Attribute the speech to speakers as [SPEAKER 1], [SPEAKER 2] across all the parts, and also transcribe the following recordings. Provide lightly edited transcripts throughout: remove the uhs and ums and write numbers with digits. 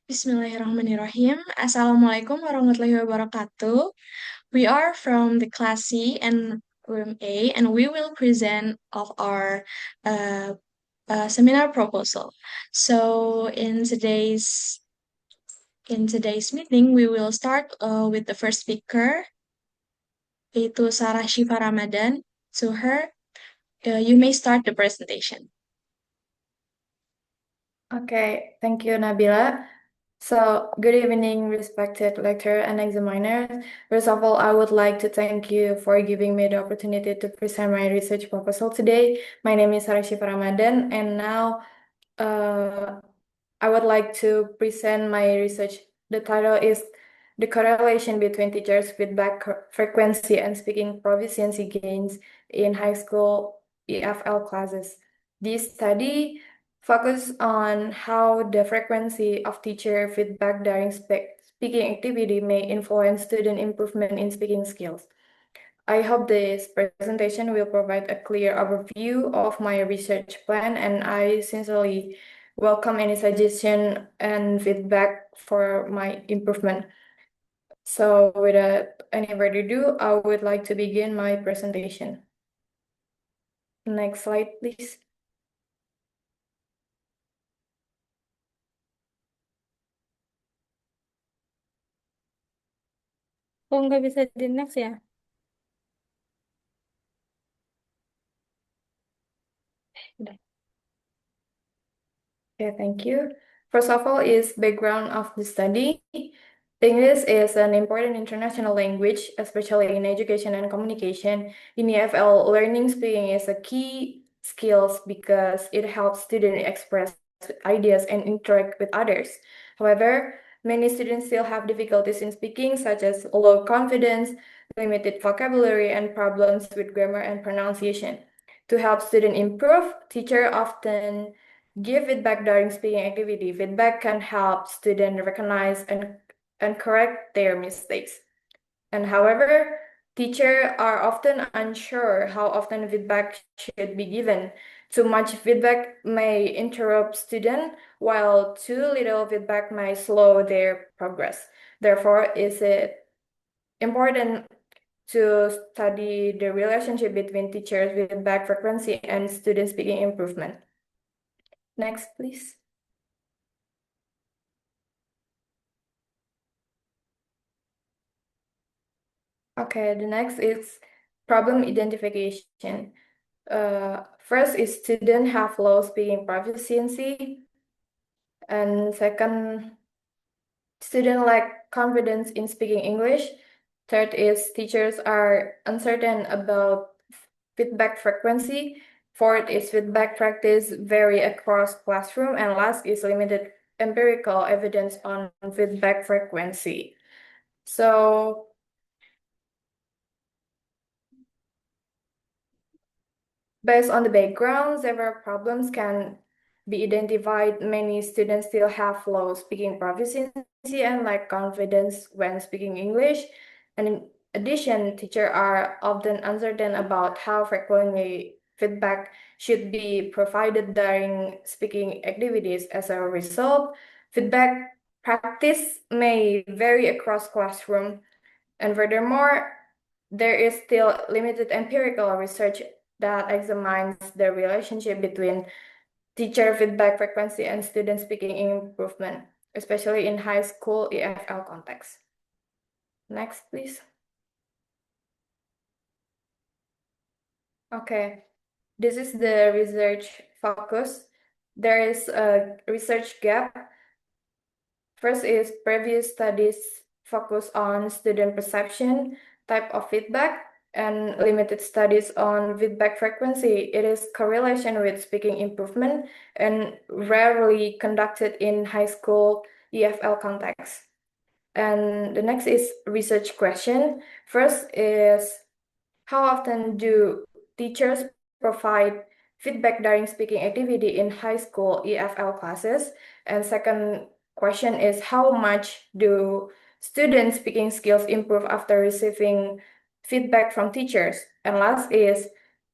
[SPEAKER 1] Bismillahirrahmanirrahim. Assalamualaikum warahmatullahi wabarakatuh. We are from the class C and room A, and we will present of our uh, seminar proposal. So in today's meeting, we will start with the first speaker, yaitu Syifa Ramadhan. To her, you may start the presentation.
[SPEAKER 2] Okay, thank you, Nabila. So, good evening, respected lecturer and examiners. First of all, I would like to thank you for giving me the opportunity to present my research proposal today. My name is Syifa Ramadan, and now I would like to present my research. The title is The Correlation Between Teachers' Feedback Frequency and Speaking Proficiency Gains in High School EFL Classes. This study focus on how the frequency of teacher feedback during speaking activity may influence student improvement in speaking skills. I hope this presentation will provide a clear overview of my research plan, and I sincerely welcome any suggestion and feedback for my improvement. So without any further ado, I would like to begin my presentation. Next slide, please.
[SPEAKER 3] Oh, nggak bisa di next ya? Udah.
[SPEAKER 2] Okay, thank you. First of all is background of the study. English is an important international language, especially in education and communication. In EFL, learning speaking is a key skills because it helps students express ideas and interact with others. However, many students still have difficulties in speaking, such as low confidence, limited vocabulary, and problems with grammar and pronunciation. To help students improve, teachers often give feedback during speaking activity. Feedback can help students recognize and correct their mistakes. And however, teachers are often unsure how often feedback should be given. Too much feedback may interrupt students, while too little feedback may slow their progress. Therefore, is it important to study the relationship between teachers' feedback frequency and student speaking improvement. Next, please. Okay, the next is problem identification. First is student have low speaking proficiency, and second, student lack confidence in speaking English. Third is teachers are uncertain about feedback frequency. Fourth is feedback practice vary across classroom, and last is limited empirical evidence on feedback frequency. So based on the background, several problems can be identified. Many students still have low speaking proficiency and lack confidence when speaking English. And in addition, teachers are often uncertain about how frequently feedback should be provided during speaking activities. As a result, feedback practice may vary across classroom. And furthermore, there is still limited empirical research that examines the relationship between teacher feedback frequency and student speaking improvement, especially in high school EFL context. Next, please. Okay, this is the research focus. There is a research gap. First is previous studies focus on student perception, type of feedback, and limited studies on feedback frequency. It is correlation with speaking improvement and rarely conducted in high school EFL context. And the next is research question. First is how often do teachers provide feedback during speaking activity in high school EFL classes? And second question is how much do students' speaking skills improve after receiving feedback from teachers? And last is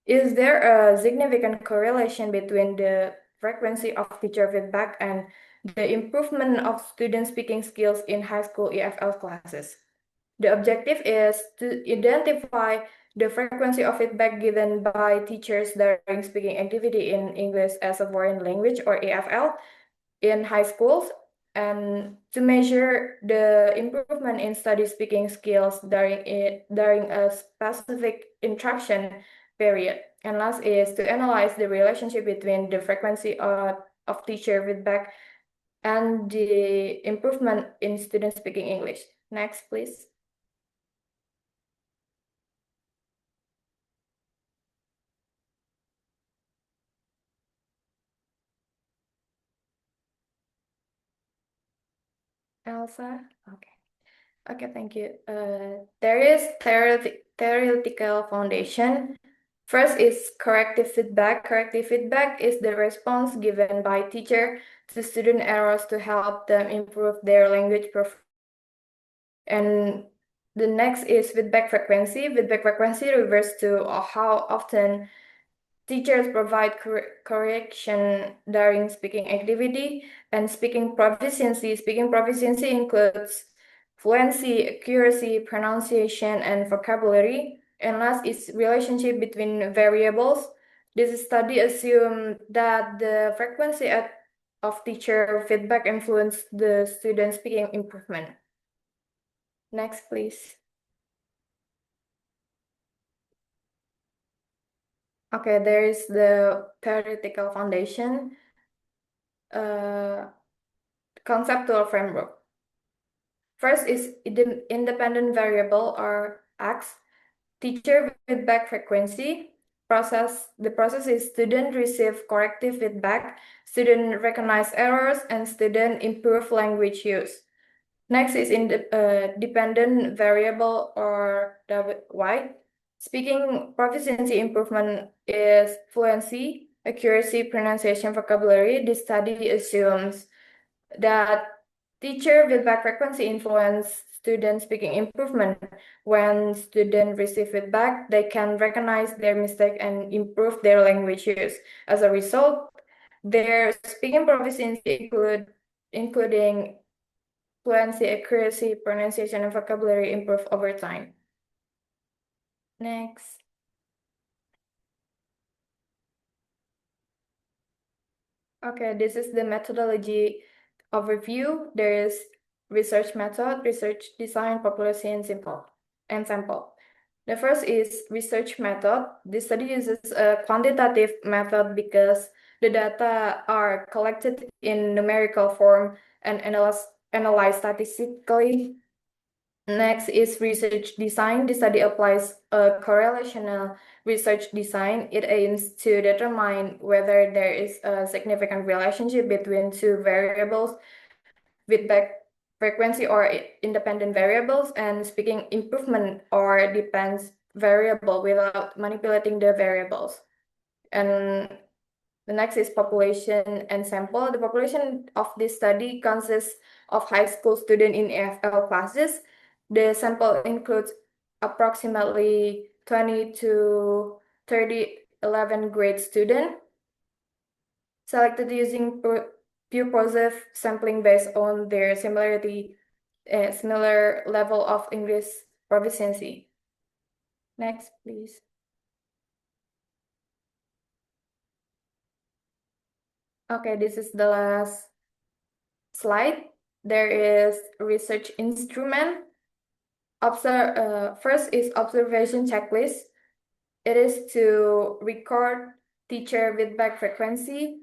[SPEAKER 2] there a significant correlation between the frequency of teacher feedback and the improvement of student speaking skills in high school EFL classes. The objective is to identify the frequency of feedback given by teachers during speaking activity in English as a foreign language or EFL in high schools, and to measure the improvement in study speaking skills during a specific instruction period. And last is to analyze the relationship between the frequency of teacher feedback and the improvement in student speaking English. Next, please. Elsa? Okay. Okay, thank you. There is theoretical foundation. First is corrective feedback. Corrective feedback is the response given by teacher to student errors to help them improve their language performance. And the next is feedback frequency. Feedback frequency refers to how often teachers provide correction during speaking activity and speaking proficiency. Speaking proficiency includes fluency, accuracy, pronunciation, and vocabulary. And last is relationship between variables. This study assumes that the frequency of teacher feedback influence the student speaking improvement. Next, please. Okay, there is the theoretical foundation, conceptual framework. First is independent variable or X, teacher feedback frequency. The process is student receive corrective feedback, student recognize errors, and student improve language use. Next is dependent variable or Y. Speaking proficiency improvement is fluency, accuracy, pronunciation, vocabulary. This study assumes that teacher feedback frequency influence student speaking improvement. When students receive feedback, they can recognize their mistake and improve their language use. As a result, their speaking proficiency including fluency, accuracy, pronunciation, and vocabulary improve over time. Next. Okay, this is the methodology overview. There is research method, research design, population, and sample. The first is research method. This study uses a quantitative method because the data are collected in numerical form and analyzed statistically. Next is research design. The study applies a correlational research design. It aims to determine whether there is a significant relationship between two variables, feedback frequency or independent variables, and speaking improvement or depends variable without manipulating the variables. And the next is population and sample. The population of this study consists of high school students in EFL classes. The sample includes approximately 20 to 30 11th grade students selected using purposive sampling based on their similar level of English proficiency. Next, please. Okay, this is the last slide. There is research instrument. First is observation checklist. It is to record teacher feedback frequency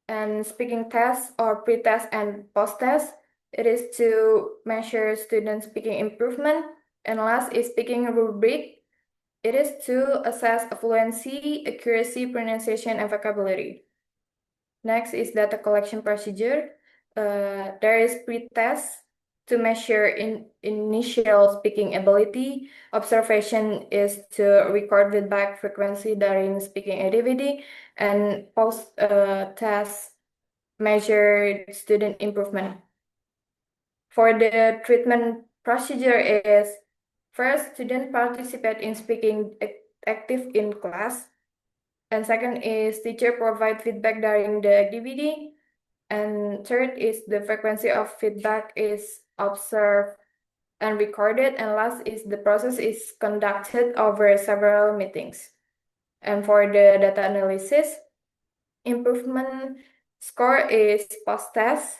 [SPEAKER 2] and speaking tests or pre-test and post-test. It is to measure student speaking improvement. And last is speaking rubric. It is to assess fluency, accuracy, pronunciation, and vocabulary. Next is data collection procedure. There is pre-test to measure initial speaking ability. Observation is to record feedback frequency during speaking activity, and post-test measure student improvement. For the treatment procedure is first, student participate in speaking active in class. And second is teacher provide feedback during the activity. And third is the frequency of feedback is observed and recorded. And last is the process is conducted over several meetings. And for the data analysis, improvement score is post-test,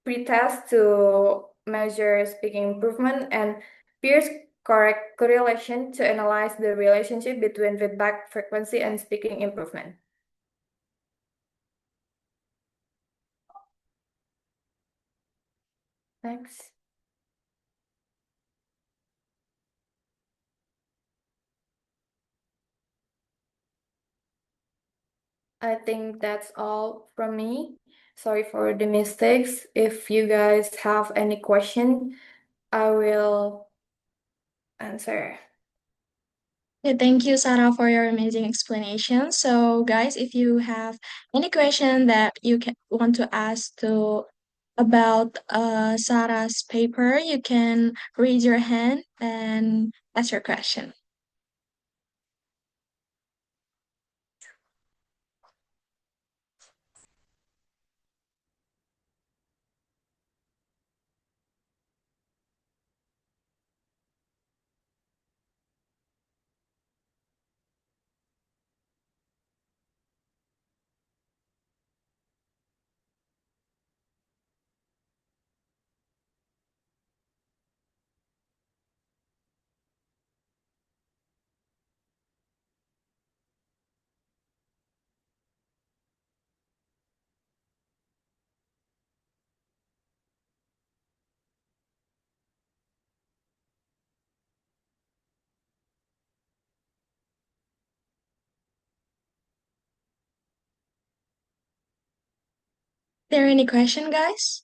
[SPEAKER 2] pre-test to measure speaking improvement, and peers correct correlation to analyze the relationship between feedback frequency and speaking improvement. Next. I think that's all from me. Sorry for the mistakes. If you guys have any question, I will answer.
[SPEAKER 1] Yeah, thank you, Sarah, for your amazing explanation. So, guys, if you have any question that you want to ask to about Sarah's paper, you can raise your hand and ask your question. There any question, guys?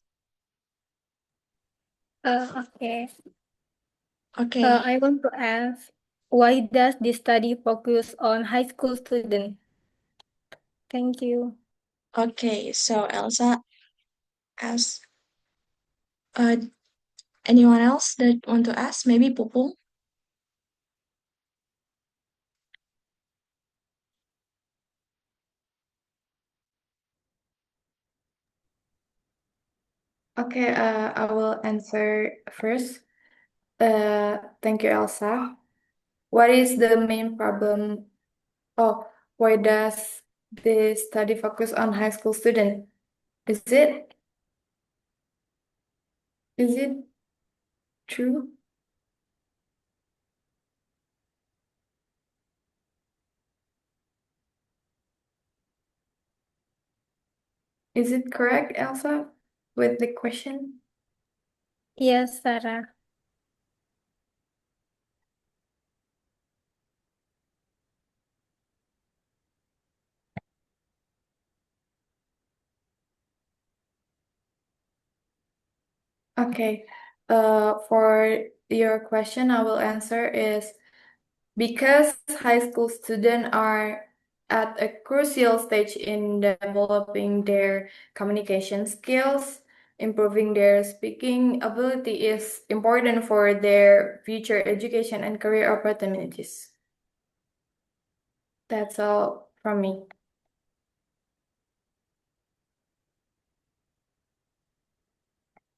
[SPEAKER 3] Okay.
[SPEAKER 1] Okay.
[SPEAKER 3] I want to ask, why does this study focus on high school students? Thank you.
[SPEAKER 1] Okay, so Elsa, ask anyone else that want to ask? Maybe Pupung?
[SPEAKER 2] Okay, I will answer first. Thank you, Elsa. What is the main problem? Oh, why does this study focus on high school student? Is it true? Is it correct, Elsa, with the question?
[SPEAKER 3] Yes, Sarah.
[SPEAKER 2] Okay. For your question, I will answer is because high school students are at a crucial stage in developing their communication skills, improving their speaking ability is important for their future education and career opportunities. That's all from me.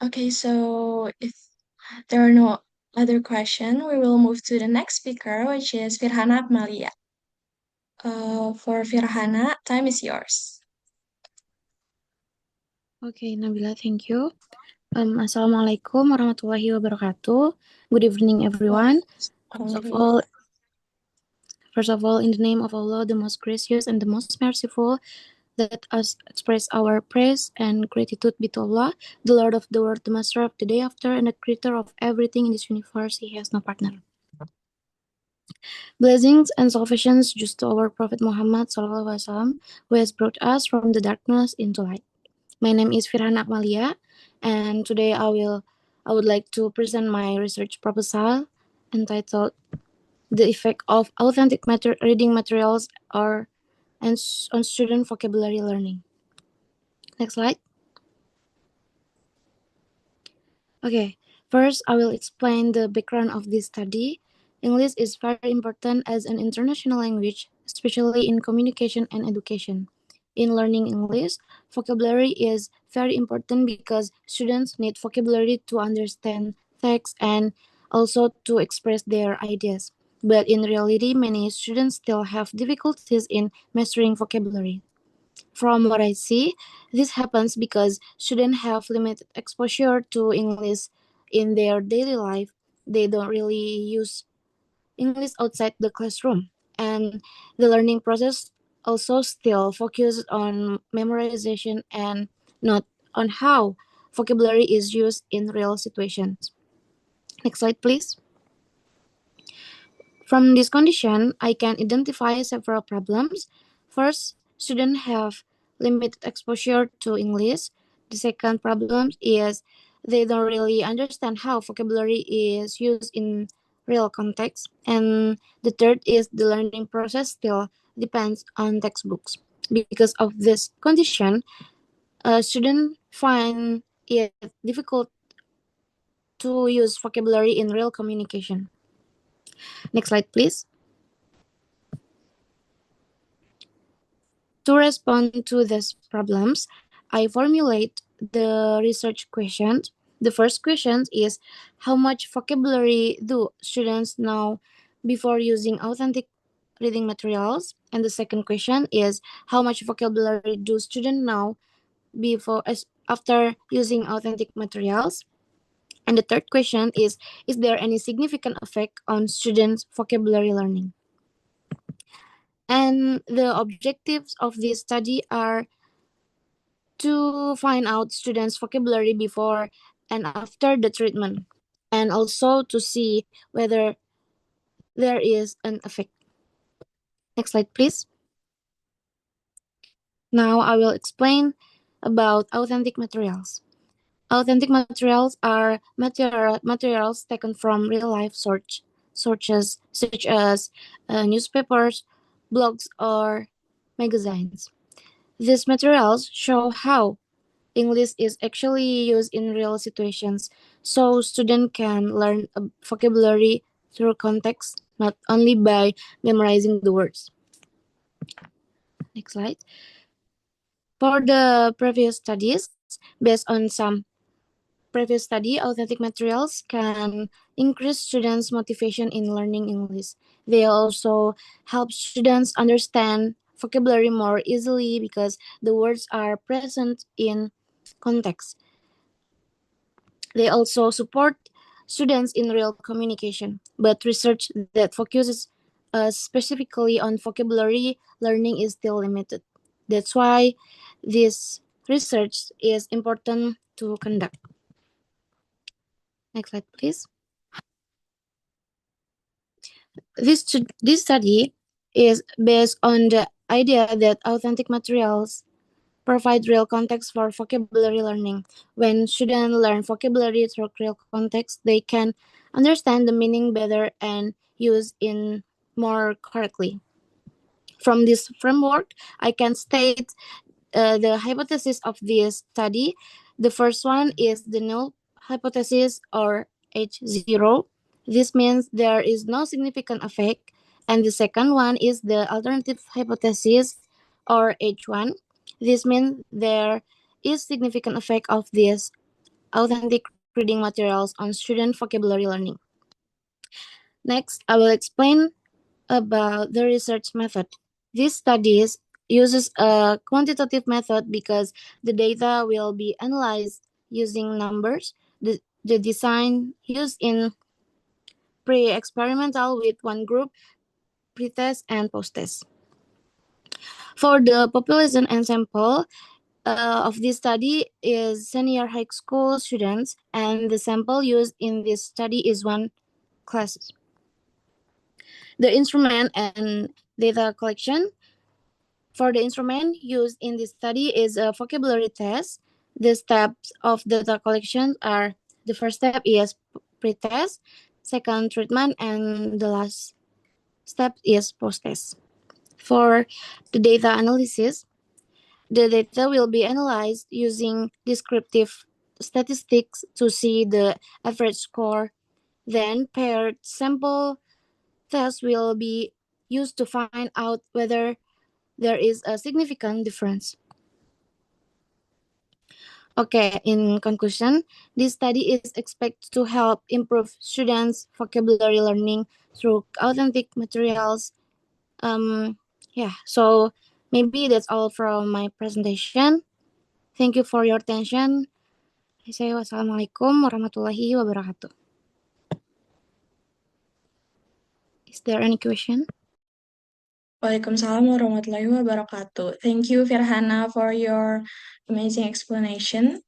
[SPEAKER 1] Okay, so if there are no other question, we will move to the next speaker, which is Firhana Akmalia. For Firhana, time is yours.
[SPEAKER 4] Okay, Nabila, thank you. Assalamualaikum warahmatullahi wabarakatuh. Good evening, everyone. First of all, in the name of Allah, the most gracious and the most merciful, let us express our praise and gratitude be to Allah, the Lord of the world, the Master of the day after, and the creator of everything in this universe. He has no partner. Blessings and salvations just to our Prophet Muhammad SAW, who has brought us from the darkness into light. My name is Firhana Akmalia, and today I would like to present my research proposal entitled "The Effect of Authentic Reading Materials on Student Vocabulary Learning." Next slide. Okay, first I will explain the background of this study. English is very important as an international language. especially in communication and education. In learning English, vocabulary is very important because students need vocabulary to understand text and also to express their ideas. But in reality, many students still have difficulties in mastering vocabulary. From what I see, this happens because students have limited exposure to English in their daily life. They don't really use English outside the classroom. And the learning process also still focuses on memorization and not on how vocabulary is used in real situations. Next slide, please. From this condition, I can identify several problems. First, students have limited exposure to English. The second problem is they don't really understand how vocabulary is used in real context. And the third is the learning process still depends on textbooks. Because of this condition, students find it difficult to use vocabulary in real communication. Next slide, please. To respond to these problems, I formulate the research questions. The first question is how much vocabulary do students know before using authentic reading materials? And the second question is how much vocabulary do students know after using authentic materials? And the third question is there any significant effect on students' vocabulary learning? And the objectives of this study are to find out students' vocabulary before and after the treatment, and also to see whether there is an effect. Next slide, please. Now I will explain about authentic materials. Authentic materials are materials taken from real-life sources such as newspapers, blogs, or magazines. These materials show how English is actually used in real situations, so students can learn vocabulary through context, not only by memorizing the words. Next slide. For the previous studies, based on some previous study, authentic materials can increase students' motivation in learning English. They also help students understand vocabulary more easily because the words are present in context. They also support students in real communication, but research that focuses specifically on vocabulary learning is still limited. That's why this research is important to conduct. Next slide, please. This study is based on the idea that authentic materials provide real context for vocabulary learning. When students learn vocabulary through real context, they can understand the meaning better and use it more correctly. From this framework, I can state the hypothesis of this study. The first one is the null hypothesis, or H0. This means there is no significant effect. And the second one is the alternative hypothesis, or H1. This means there is significant effect of these authentic reading materials on student vocabulary learning. Next, I will explain about the research method. This study uses a quantitative method because the data will be analyzed using numbers. The design used in pre-experimental with one group, pre-test, and post-test. For the population and sample of this study is senior high school students, and the sample used in this study is one class. The instrument and data collection. For the instrument used in this study is a vocabulary test. The steps of data collection are: the first step is pre-test, second treatment, and the last step is post-test. For the data analysis, the data will be analyzed using descriptive statistics to see the average score. Then paired sample tests will be used to find out whether there is a significant difference. Okay, in conclusion, this study is expected to help improve students' vocabulary learning through authentic materials. So maybe that's all from my presentation. Thank you for your attention. Wassalamualaikum warahmatullahi wabarakatuh. Is there any question?
[SPEAKER 1] Waalaikumsalam warahmatullahi wabarakatuh. Thank you, Firhana, for your amazing explanation.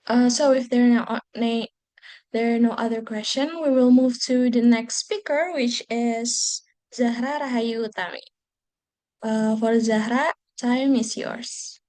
[SPEAKER 1] So if there are no other question, we will move to the next speaker, which is Zahra Rahayu Utami. For Zahra, time is yours.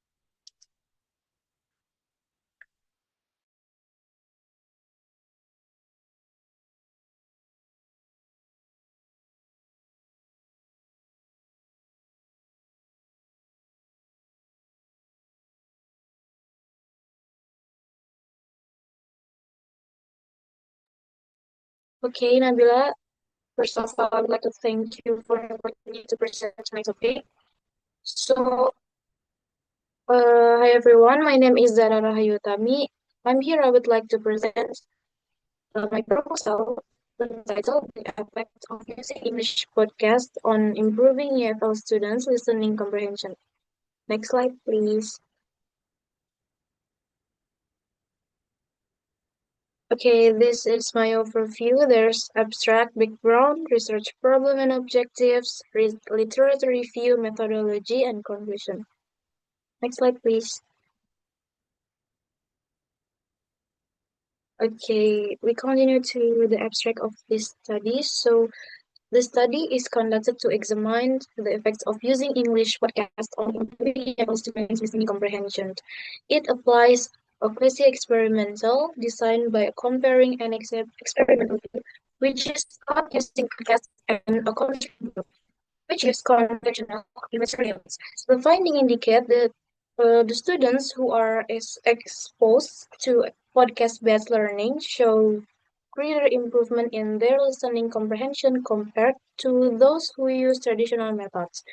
[SPEAKER 5] Okay, Nabila, first of all, I would like to thank you for the opportunity to present my topic. So, hi everyone, my name is Zahra Rahayu Utami. I'm here, I would like to present my proposal entitled The Effect of Using English Podcast on Improving EFL Students' Listening Comprehension. Next slide, please. Okay, this is my overview. There's abstract background, research problem and objectives, literature review, methodology, and conclusion. Next slide, please. Okay, we continue to the abstract of this study. So, the study is conducted to examine the effects of using English podcast on improving level students' listening comprehension. It applies a quasi-experimental design by comparing an experimental field, which is taught using podcast and a conventional group, which is conventional materials. So the finding indicate that the students who are exposed to podcast-based learning show greater improvement in their listening comprehension compared to those who use traditional methods.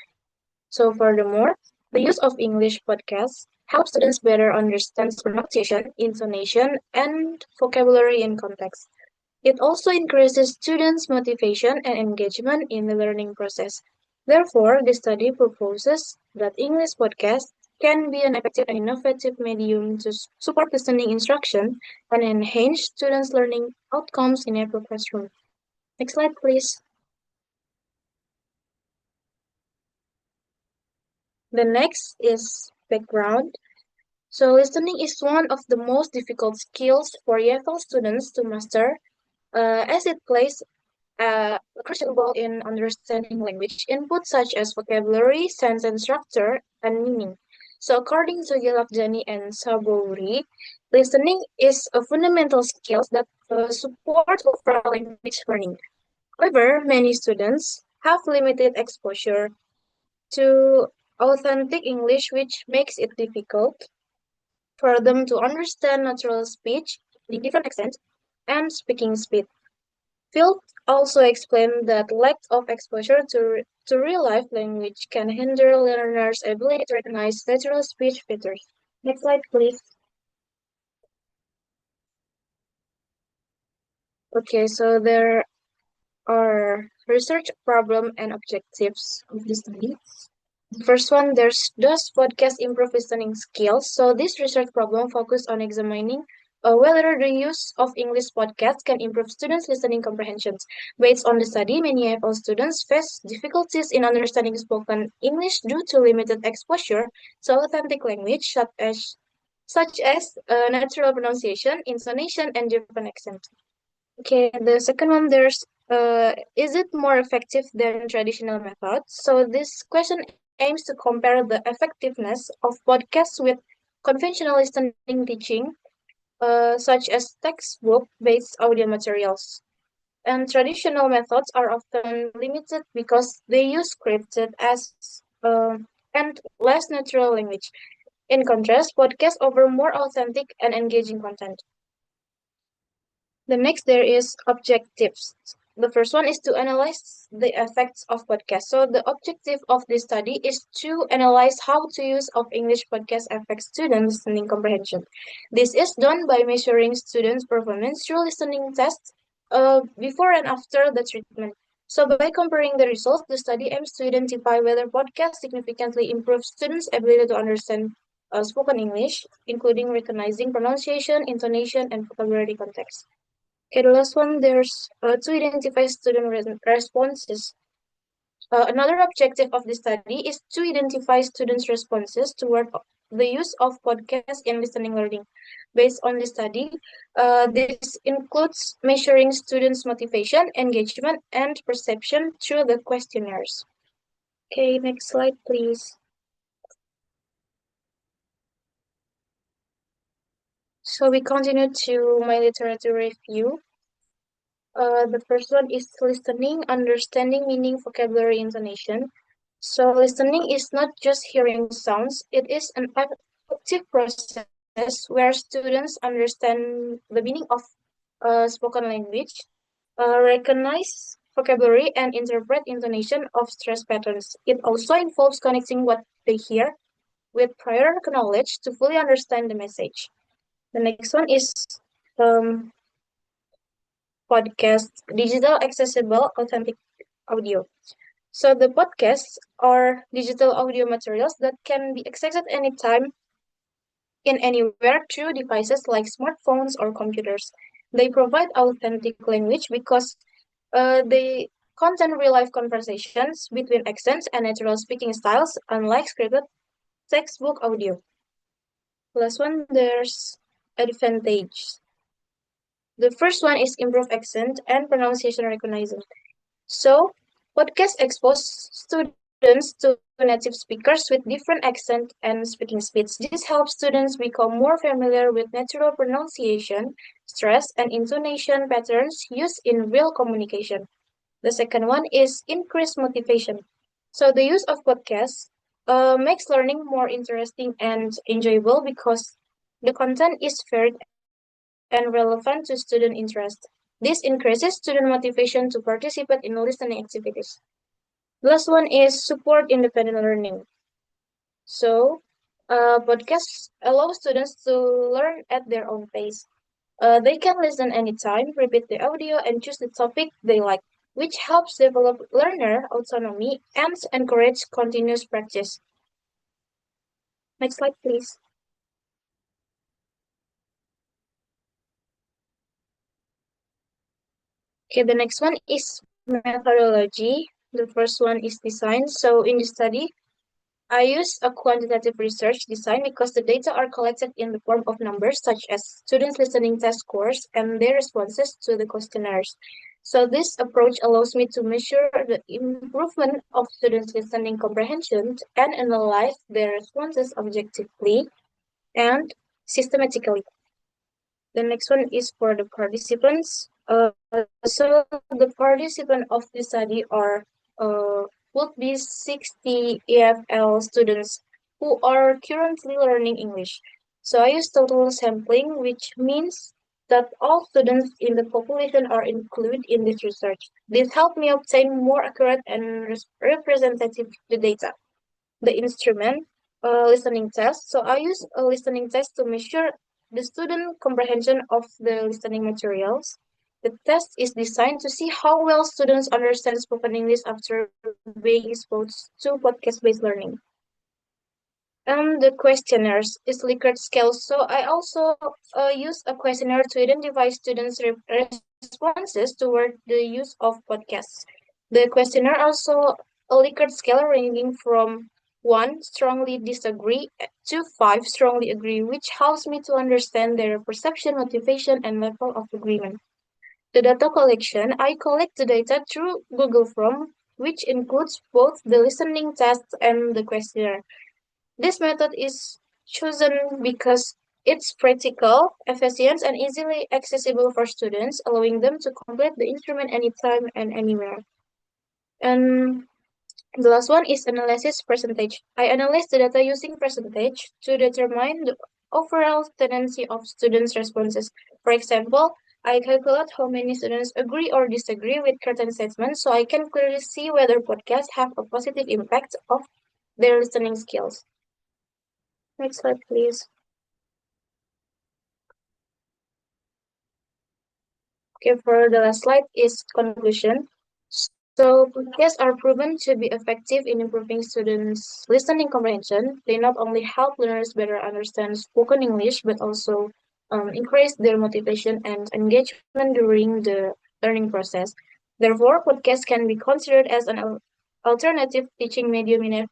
[SPEAKER 5] So furthermore, the use of English podcasts helps students better understand pronunciation, intonation, and vocabulary in context. It also increases students' motivation and engagement in the learning process. Therefore, the study proposes that English podcasts can be an effective and innovative medium to support listening instruction and enhance students' learning outcomes in every classroom. Next slide, please. The next is background. So listening is one of the most difficult skills for EFL students to master, as it plays a crucial role in understanding language input such as vocabulary, sentence structure, and meaning. So according to Gilakjani and Sabouri, listening is a fundamental skill that supports overall language learning. However, many students have limited exposure to authentic English, which makes it difficult for them to understand natural speech, the different accents, and speaking speed. Field also explained that lack of exposure to real-life language can hinder learners' ability to recognize natural speech features. Next slide, please. Okay, so there are research problem and objectives of the study. The first one, does podcast improve listening skills? So this research problem focused on examining whether the use of English podcasts can improve students' listening comprehensions. Based on the study, many EFL students face difficulties in understanding spoken English due to limited exposure to authentic language, such as natural pronunciation, intonation, and different accents. Okay, the second one, is it more effective than traditional methods? So this question aims to compare the effectiveness of podcasts with conventional listening teaching, such as textbook-based audio materials. And traditional methods are often limited because they use scripted and less natural language. In contrast, podcasts offer more authentic and engaging content. The next there is objectives. The first one is to analyze the effects of podcasts. So the objective of this study is to analyze how the use of English podcast affects student listening comprehension. This is done by measuring students' performance through listening tests before and after the treatment. So by comparing the results, the study aims to identify whether podcasts significantly improve students' ability to understand spoken English, including recognizing pronunciation, intonation, and vocabulary context. Okay, the last one, there's to identify student responses. Another objective of the study is to identify students' responses toward the use of podcasts in listening learning. Based on the study, this includes measuring students' motivation, engagement, and perception through the questionnaires. Okay, next slide, please. So we continue to my literature review. The first one is listening, understanding meaning, vocabulary, intonation. So listening is not just hearing sounds, it is an active process where students understand the meaning of spoken language, recognize vocabulary, and interpret intonation of stress patterns. It also involves connecting what they hear with prior knowledge to fully understand the message. The next one is um, podcast, digital, accessible, authentic audio. So the podcasts are digital audio materials that can be accessed anytime, in anywhere through devices like smartphones or computers. They provide authentic language because they contain real-life conversations between accents and natural speaking styles, unlike scripted textbook audio. Last one, there's advantage. The first one is improved accent and pronunciation recognition. So, podcasts expose students to native speakers with different accent and speaking speeds. This helps students become more familiar with natural pronunciation, stress, and intonation patterns used in real communication. The second one is increased motivation. So, the use of podcasts makes learning more interesting and enjoyable because the content is varied and relevant to student interest. This increases student motivation to participate in listening activities. The last one is support independent learning. So, podcasts allow students to learn at their own pace. They can listen anytime, repeat the audio, and choose the topic they like, which helps develop learner autonomy and encourage continuous practice. Next slide, please. Okay, the next one is methodology. The first one is design. So in the study, I use a quantitative research design because the data are collected in the form of numbers such as students' listening test scores and their responses to the questionnaires. So this approach allows me to measure the improvement of students' listening comprehension and analyze their responses objectively and systematically. The next one is for the participants. So the participants of the study are would be 60 EFL students who are currently learning English. So I use total sampling, which means that all students in the population are included in this research. This helped me obtain more accurate and representative data. The instrument, listening test. So I use a listening test to measure the student comprehension of the listening materials. The test is designed to see how well students understand spoken English after being exposed to podcast-based learning. And the questionnaires is Likert scale. So I also use a questionnaire to identify students' responses toward the use of podcasts. The questionnaire also a Likert scale ranging from 1 strongly disagree to 5 strongly agree, which helps me to understand their perception, motivation, and level of agreement. The data collection, I collect the data through Google Form, which includes both the listening test and the questionnaire. This method is chosen because it's practical, efficient, and easily accessible for students, allowing them to complete the instrument anytime and anywhere. And the last one is analysis percentage. I analyze the data using percentage to determine the overall tendency of students' responses. For example, I calculate how many students agree or disagree with certain statements so I can clearly see whether podcasts have a positive impact of their listening skills. Next slide, please. Okay, for the last slide is conclusion. So podcasts are proven to be effective in improving students' listening comprehension. They not only help learners better understand spoken English, but also increase their motivation and engagement during the learning process. Therefore, podcasts can be considered as an alternative teaching medium in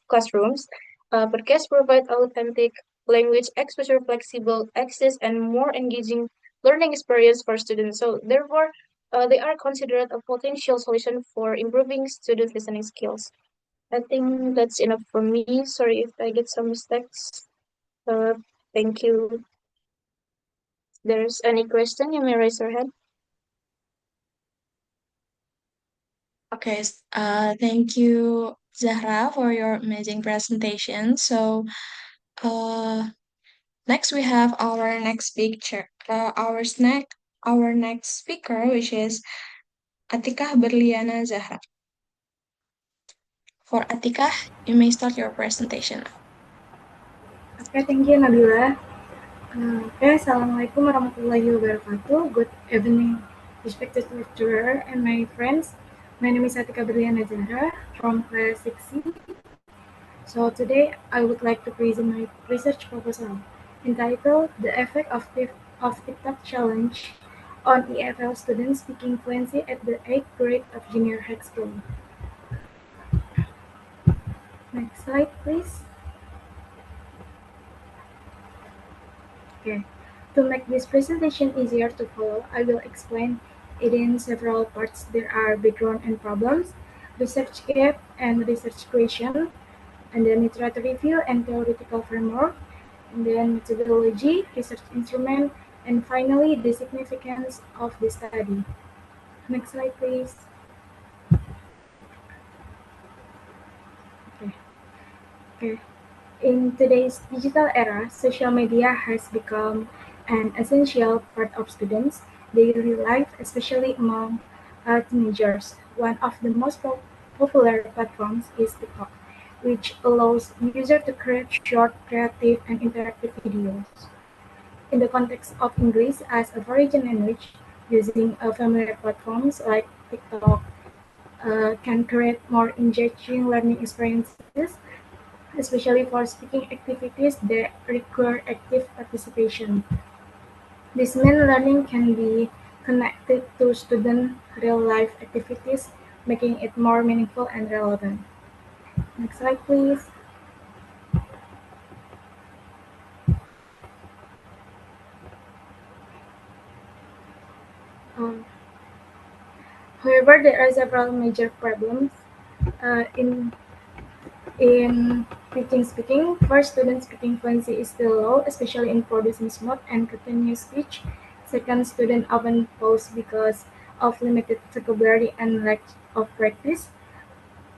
[SPEAKER 5] classrooms. Podcasts provide authentic language exposure, flexible access, and more engaging learning experience for students. So, therefore, they are considered a potential solution for improving students' listening skills. I think that's enough for me. Sorry if I get some mistakes. Uh, thank you. If there's any question, you may raise your hand.
[SPEAKER 1] Okay, thank you, Zahra, for your amazing presentation. So, next we have our next speaker, our next speaker, which is Atikah Berliana Zahra. For Atikah, you may start your presentation.
[SPEAKER 6] Okay, thank you, Nabila. Assalamualaikum warahmatullahi wabarakatuh. Good evening, respected lecturer and my friends. My name is Atikah Berliana Zahra from class 6C. So today I would like to present my research proposal entitled "The Effect of TikTok Challenge on EFL Students Speaking Fluency at the 8th Grade of Junior High School." Next slide, please. Okay. To make this presentation easier to follow, I will explain it in several parts. There are background and problems, research gap and research question, and then literature review and theoretical framework, and then methodology, research instrument, and finally the significance of the study. Next slide, please. Okay. Okay. In today's digital era, social media has become an essential part of students' daily life, especially among teenagers. One of the most popular platforms is TikTok, which allows users to create short, creative, and interactive videos. In the context of English as a foreign language, using familiar platforms like TikTok can create more engaging learning experiences, especially for speaking activities that require active participation. This means learning can be connected to student real-life activities, making it more meaningful and relevant. Next slide, please. Um, However, there are several major problems in teaching speaking. First, student speaking fluency is still low, especially in producing smooth and continuous speech. Second, students often pause because of limited vocabulary and lack of practice.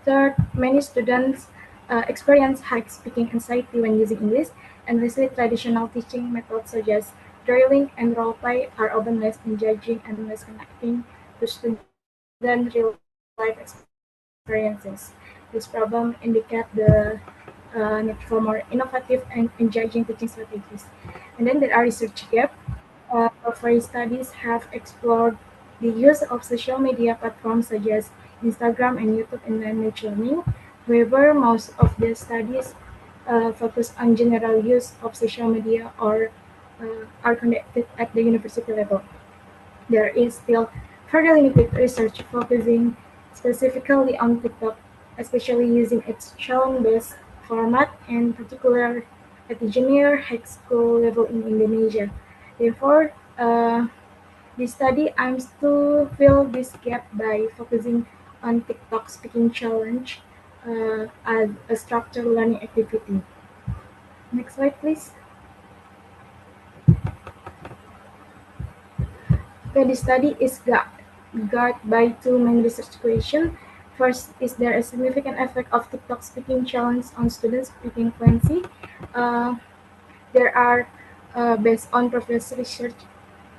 [SPEAKER 6] Third, many students experience high speaking anxiety when using English, and lastly, traditional teaching methods such as drilling and role play are often less engaging and less connecting to student real life experiences. This problem indicates the need for more innovative and engaging teaching strategies. And then there are research gaps. Various studies have explored the use of social media platforms such as Instagram and YouTube in language learning. However, most of the studies focus on general use of social media or are conducted at the university level. There is still further limited research focusing specifically on TikTok, especially using its challenge-based format, and particular at the junior high school level in Indonesia. Therefore, the study aims to fill this gap by focusing on TikTok speaking challenge as a structured learning activity. Next slide, please. Okay, the study is guided by two main research questions. First, is there a significant effect of TikTok speaking challenge on students' speaking fluency? Uh, there are, based on previous research,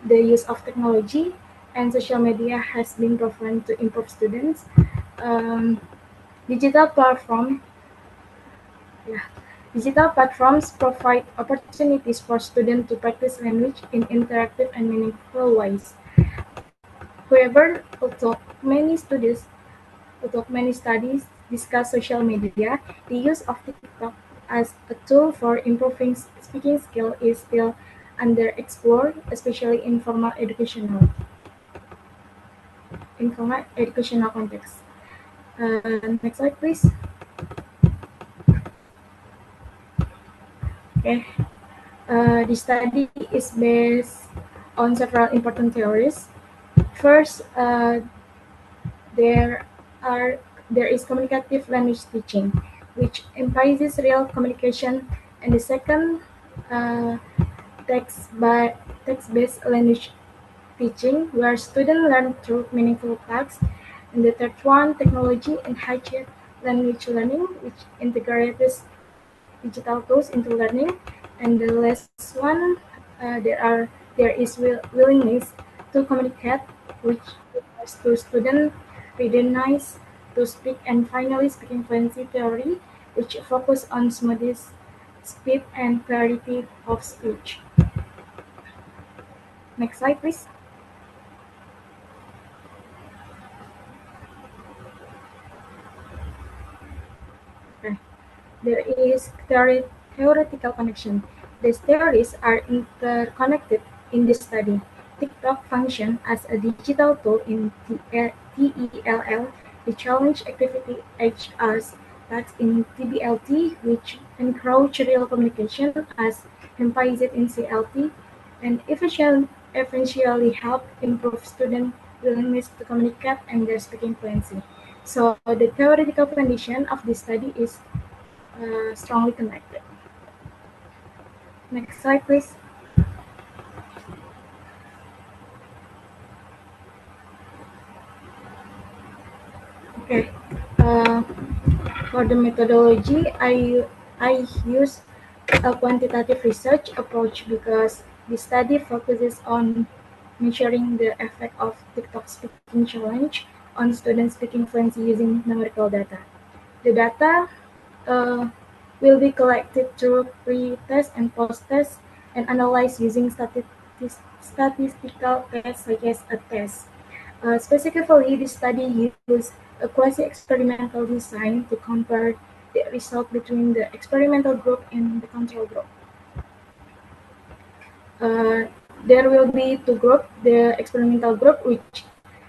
[SPEAKER 6] the use of technology and social media has been proven to improve students. Um, digital platform, yeah, digital platforms provide opportunities for students to practice language in interactive and meaningful ways. However, although many studies discuss social media, the use of TikTok as a tool for improving speaking skill is still underexplored, especially in informal educational context. Next slide, please. Okay. The study is based on several important theories. First, there are there is communicative language teaching, which emphasizes real communication, and the second, uh, text by text-based language teaching, where students learn through meaningful facts, and the third one, technology enhanced language learning, which integrates digital tools into learning, and the last one, there is willingness to communicate, which refers to student readiness to speak, and finally speaking fluency theory, which focus on smoothness, speed, and clarity of speech. Next slide, please. Okay. There is theoretical connection. These theories are interconnected in the study. TikTok functions as a digital tool in TELL, the challenge activity as tasks in TBLT, which encourage real communication as emphasized in CLT, and eventually help improve student willingness to communicate and their speaking fluency. So the theoretical foundation of this study is strongly connected. Next slide, please. Okay. Uh, for the methodology, I use a quantitative research approach because the study focuses on measuring the effect of TikTok speaking challenge on student speaking fluency using numerical data. The data uh, will be collected through pre-test and post-test and analyzed using statistical tests such as a test. Specifically, the study used a quasi-experimental design to compare the result between the experimental group and the control group. There will be two groups, the experimental group, which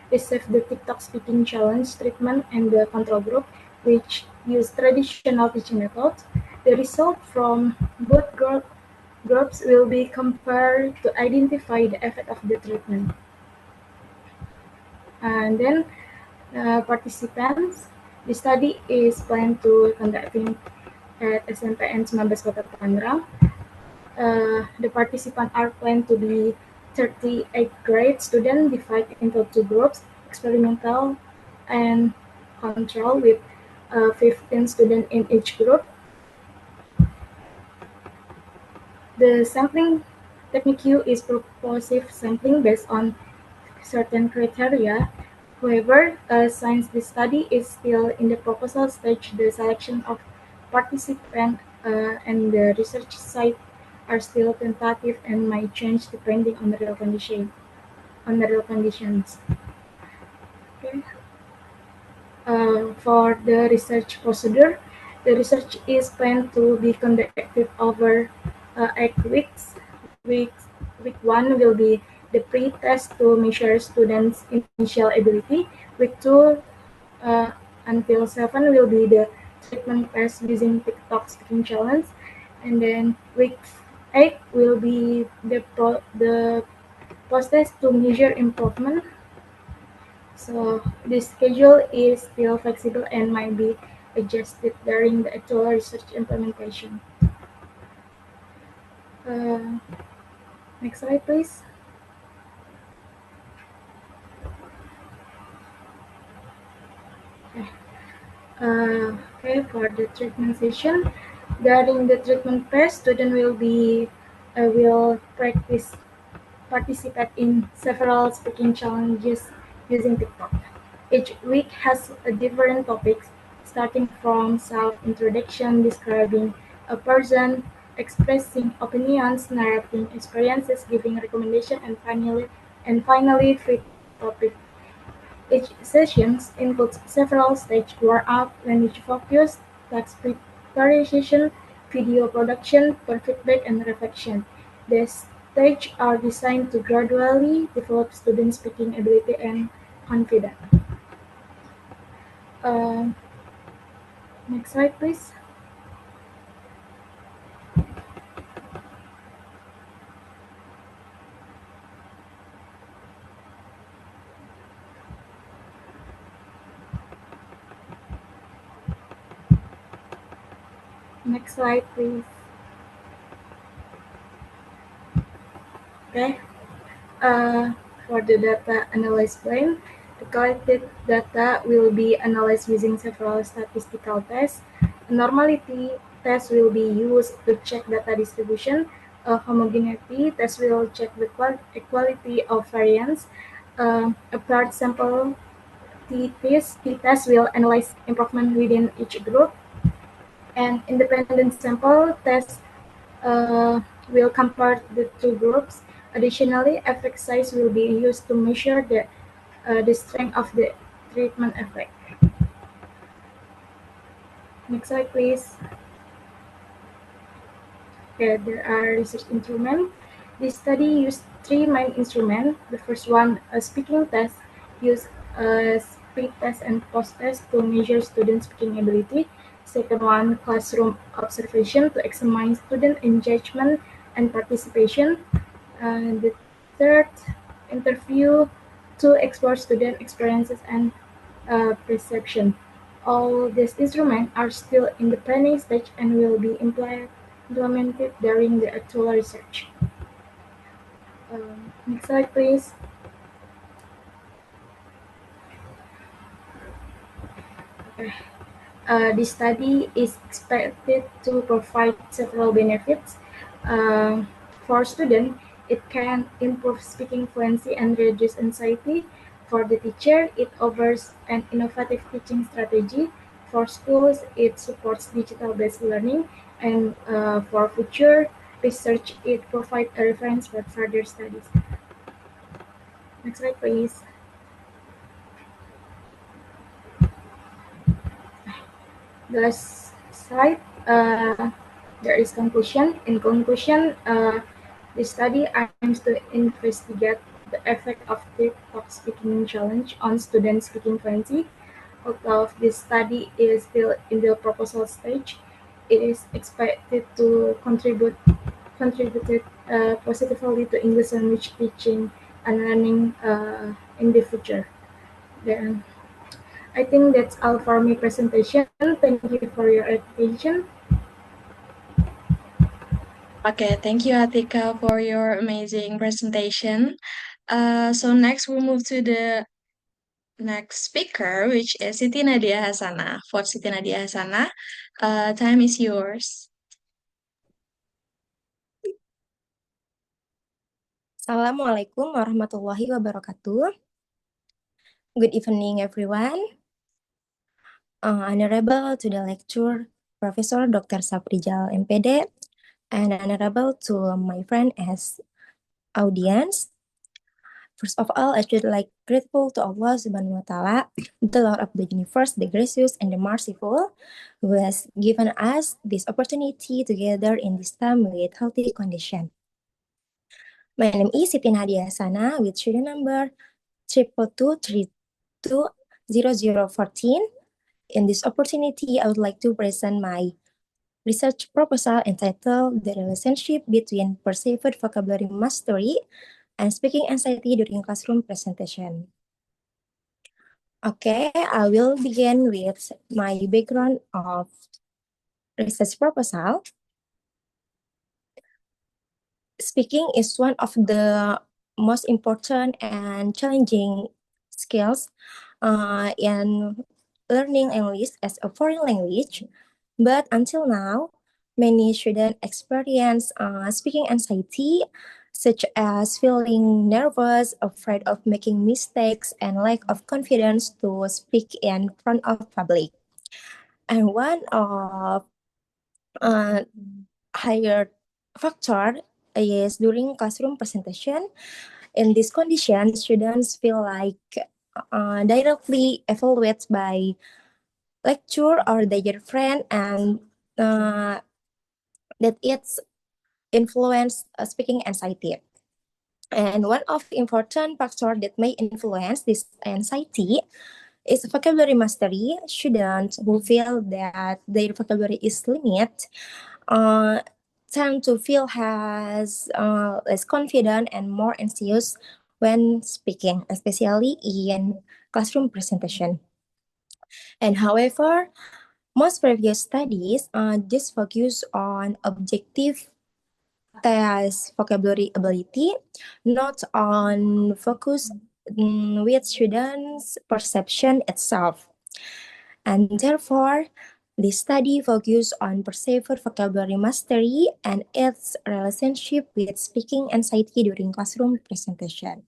[SPEAKER 6] received the TikTok speaking challenge treatment, and the control group, which used traditional teaching methods. The result from both groups will be compared to identify the effect of the treatment. And then participants, the study is planned to conducting at SMPN 19 Kota Tangerang. The participants are planned to be 38 grade students divided into two groups, experimental and control, with 15 students in each group. The sampling technique is purposive sampling based on certain criteria. However, since the study is still in the proposal stage, the selection of participants and the research site are still tentative and might change depending on the real conditions. Okay. For the research procedure, the research is planned to be conducted over 8 weeks. Week 1 will be the pre-test to measure students' initial ability. Week 2 uh, until 7 will be the treatment test using TikTok speaking challenge, and then week 8 will be the post-test to measure improvement. So the schedule is still flexible and might be adjusted during the actual research implementation. Uh, Next slide, please. Okay. Okay, for the treatment session, during the treatment phase, student will practice participate in several speaking challenges using TikTok. Each week has a different topics, starting from self-introduction, describing a person, expressing opinions, narrating experiences, giving recommendation, and finally free topic. Each session includes several stage warm-up, language focus, text preparation, video production, for feedback and reflection. The stages are designed to gradually develop students' speaking ability and confidence. Uh, Next slide, please. Next slide, please. Okay. For the data analysis plan, the collected data will be analyzed using several statistical tests. A normality test will be used to check data distribution. A homogeneity test will check the equality of variance. A paired sample t-test will analyze improvement within each group. An independent sample test will compare the two groups. Additionally, effect size will be used to measure the strength of the treatment effect. Next slide, please. Okay, there are research instruments. This study used three main instruments. The first one, a speaking test, used a speed test and post test to measure student speaking ability. Second one, classroom observation to examine student engagement and participation. And the third, interview to explore student experiences and perception. All these instruments are still in the planning stage and will be implemented during the actual research. Next slide, please. Okay. This study is expected to provide several benefits. For students, it can improve speaking fluency and reduce anxiety. For the teacher, it offers an innovative teaching strategy. For schools, it supports digital-based learning. And for future research, it provides a reference for further studies. Next slide, please. The last slide, there is conclusion. In conclusion, the study aims to investigate the effect of TikTok speaking challenge on student speaking fluency. Although this study is still in the proposal stage, it is expected to contribute positively to English language teaching and learning in the future. Then I think that's all for my presentation. Thank you for your attention.
[SPEAKER 1] Okay, thank you, Atikah, for your amazing presentation. So next we'll move to the next speaker, which is Siti Nadiya Hasanah. For Siti Nadiya Hasanah, time is yours.
[SPEAKER 7] Assalamualaikum warahmatullahi wabarakatuh. Good evening, everyone. Honorable to the lecturer, Professor Dr. Saprijal MPD, and honorable to my friend as audience. First of all, I should like grateful to Allah Subhanahu wa Ta'ala, the Lord of the universe, the gracious and the merciful, who has given us this opportunity together in this time with healthy condition. My name is Siti Nadiya Hasanah with student number 222320014. In this opportunity, I would like to present my research proposal entitled The Relationship Between Perceived Vocabulary Mastery and Speaking Anxiety During Classroom Presentation. Okay, I will begin with my background of research proposal. Speaking is one of the most important and challenging skills in learning English as a foreign language. But until now, many students experience speaking anxiety such as feeling nervous, afraid of making mistakes, and lack of confidence to speak in front of public. And one of uh, higher factor is during classroom presentation. In this condition, students feel like directly evaluated by lecture or their friend, and that it's influence speaking anxiety. And one of the important factors that may influence this anxiety is vocabulary mastery. Students who feel that their vocabulary is limited uh, tend to feel has less confident and more anxious when speaking, especially in classroom presentation. And however, most previous studies just focus on objective test vocabulary ability, not on focus with students' perception itself. And therefore, the study focused on perceived vocabulary mastery and its relationship with speaking anxiety during classroom presentation.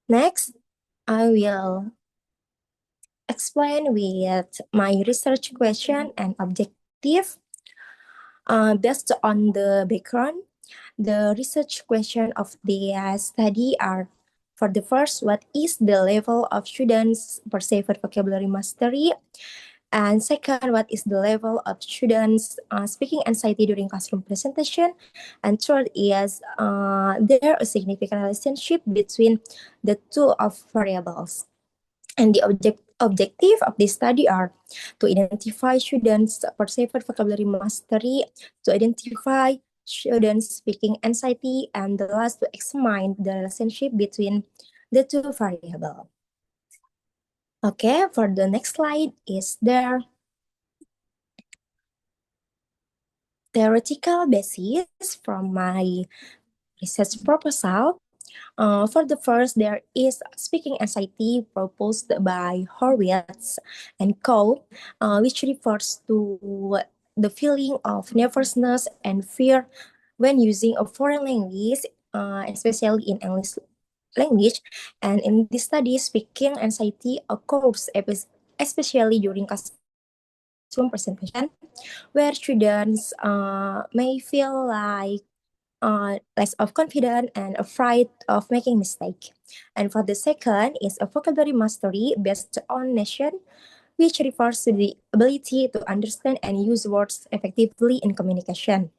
[SPEAKER 7] Next, I will explain with my research question and objective. Based on the background, the research question of the study are: for the first, what is the level of students' perceived vocabulary mastery? And second, what is the level of students speaking anxiety during classroom presentation? And third is there a significant relationship between the two of variables? And the objective of this study are to identify students' perceived vocabulary mastery, to identify students speaking anxiety, and the last to examine the relationship between the two variables. Okay, for the next slide is there theoretical basis from my research proposal. For the first, there is speaking anxiety proposed by Horwitz and Co., which refers to the feeling of nervousness and fear when using a foreign language, especially in English language. And in this study, speaking anxiety occurs especially during classroom presentation, where students may feel like less of confident and afraid of making mistake. And for the second is a vocabulary mastery based on nation, which refers to the ability to understand and use words effectively in communication.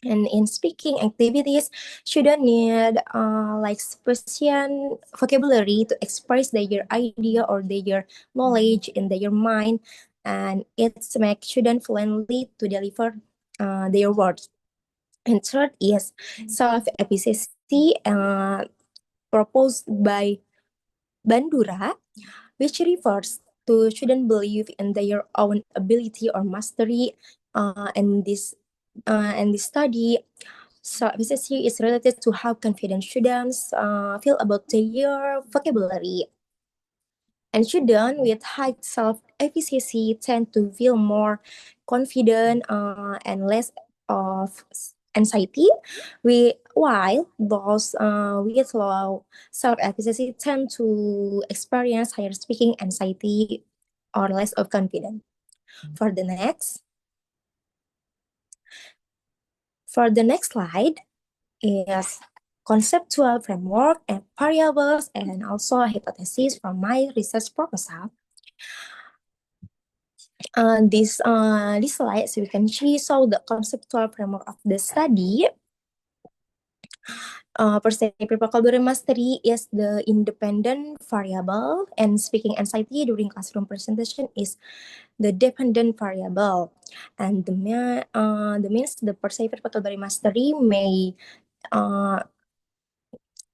[SPEAKER 7] And in speaking activities, students need like special vocabulary to express their idea or their knowledge in their mind, and it's make students fluently to deliver their words. And third is self-efficacy proposed by Bandura, which refers to student believe in their own ability or mastery. And this study, self-efficacy is related to how confident students feel about their vocabulary. And students with high self-efficacy tend to feel more confident and less of anxiety, while those with low self-efficacy tend to experience higher speaking anxiety or less of confidence. For the next, slide is conceptual framework and variables and also hypotheses from my research proposal. This slide, so we can see the conceptual framework of the study. Perceived vocabulary mastery is the independent variable, and speaking anxiety during classroom presentation is the dependent variable. And the means the perceived vocabulary mastery may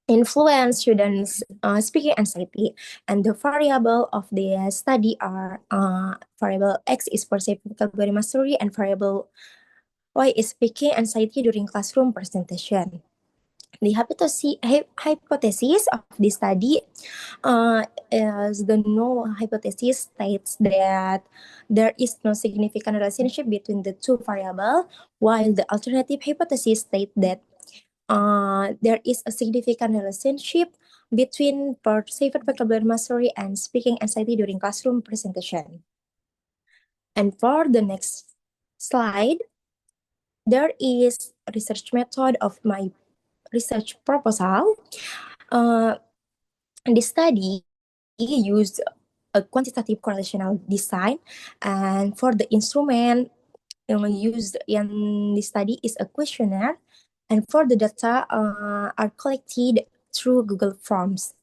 [SPEAKER 7] influence students' speaking anxiety, and the variable of the study are variable X is perceived vocabulary mastery, and variable Y is speaking anxiety during classroom presentation. The hypothesis of this study is the null hypothesis states that there is no significant relationship between the two variables, while the alternative hypothesis states that there is a significant relationship between perceived vocabulary mastery and speaking anxiety during classroom presentation. And for the next slide, there is a research method of my research proposal. This study used a quantitative correlational design, and for the instrument used in this study is a questionnaire, and for the data are collected through Google Forms.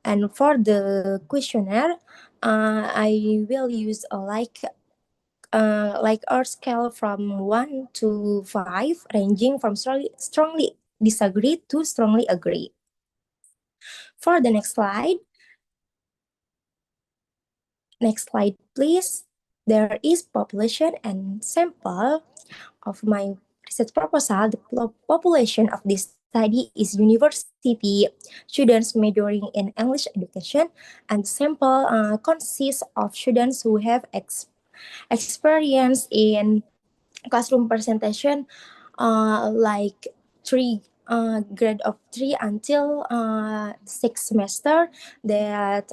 [SPEAKER 7] And for the questionnaire, I will use a like our scale from 1 to 5, ranging from strongly disagree to strongly agree. For the next slide, please. There is population and sample of my research proposal. The population of this study is university students majoring in English education, and sample consists of students who have experience in classroom presentation, like grade of 3 until 6 semester, that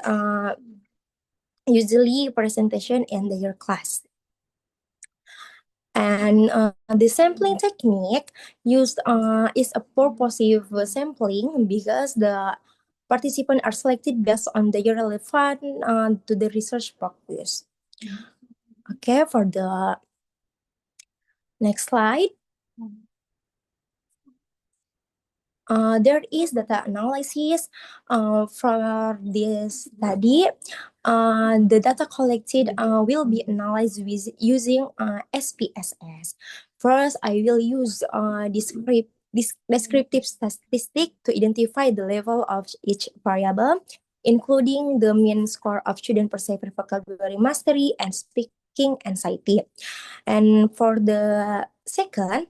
[SPEAKER 7] usually presentation in their class. And the sampling technique used is a purposive sampling because the participants are selected based on their relevant to the research focus. Okay, for the next slide. There is data analysis for this study. The data collected will be analyzed using SPSS. First, I will use descriptive statistic to identify the level of each variable, including the mean score of student perceived vocabulary mastery and speaking anxiety. And for the second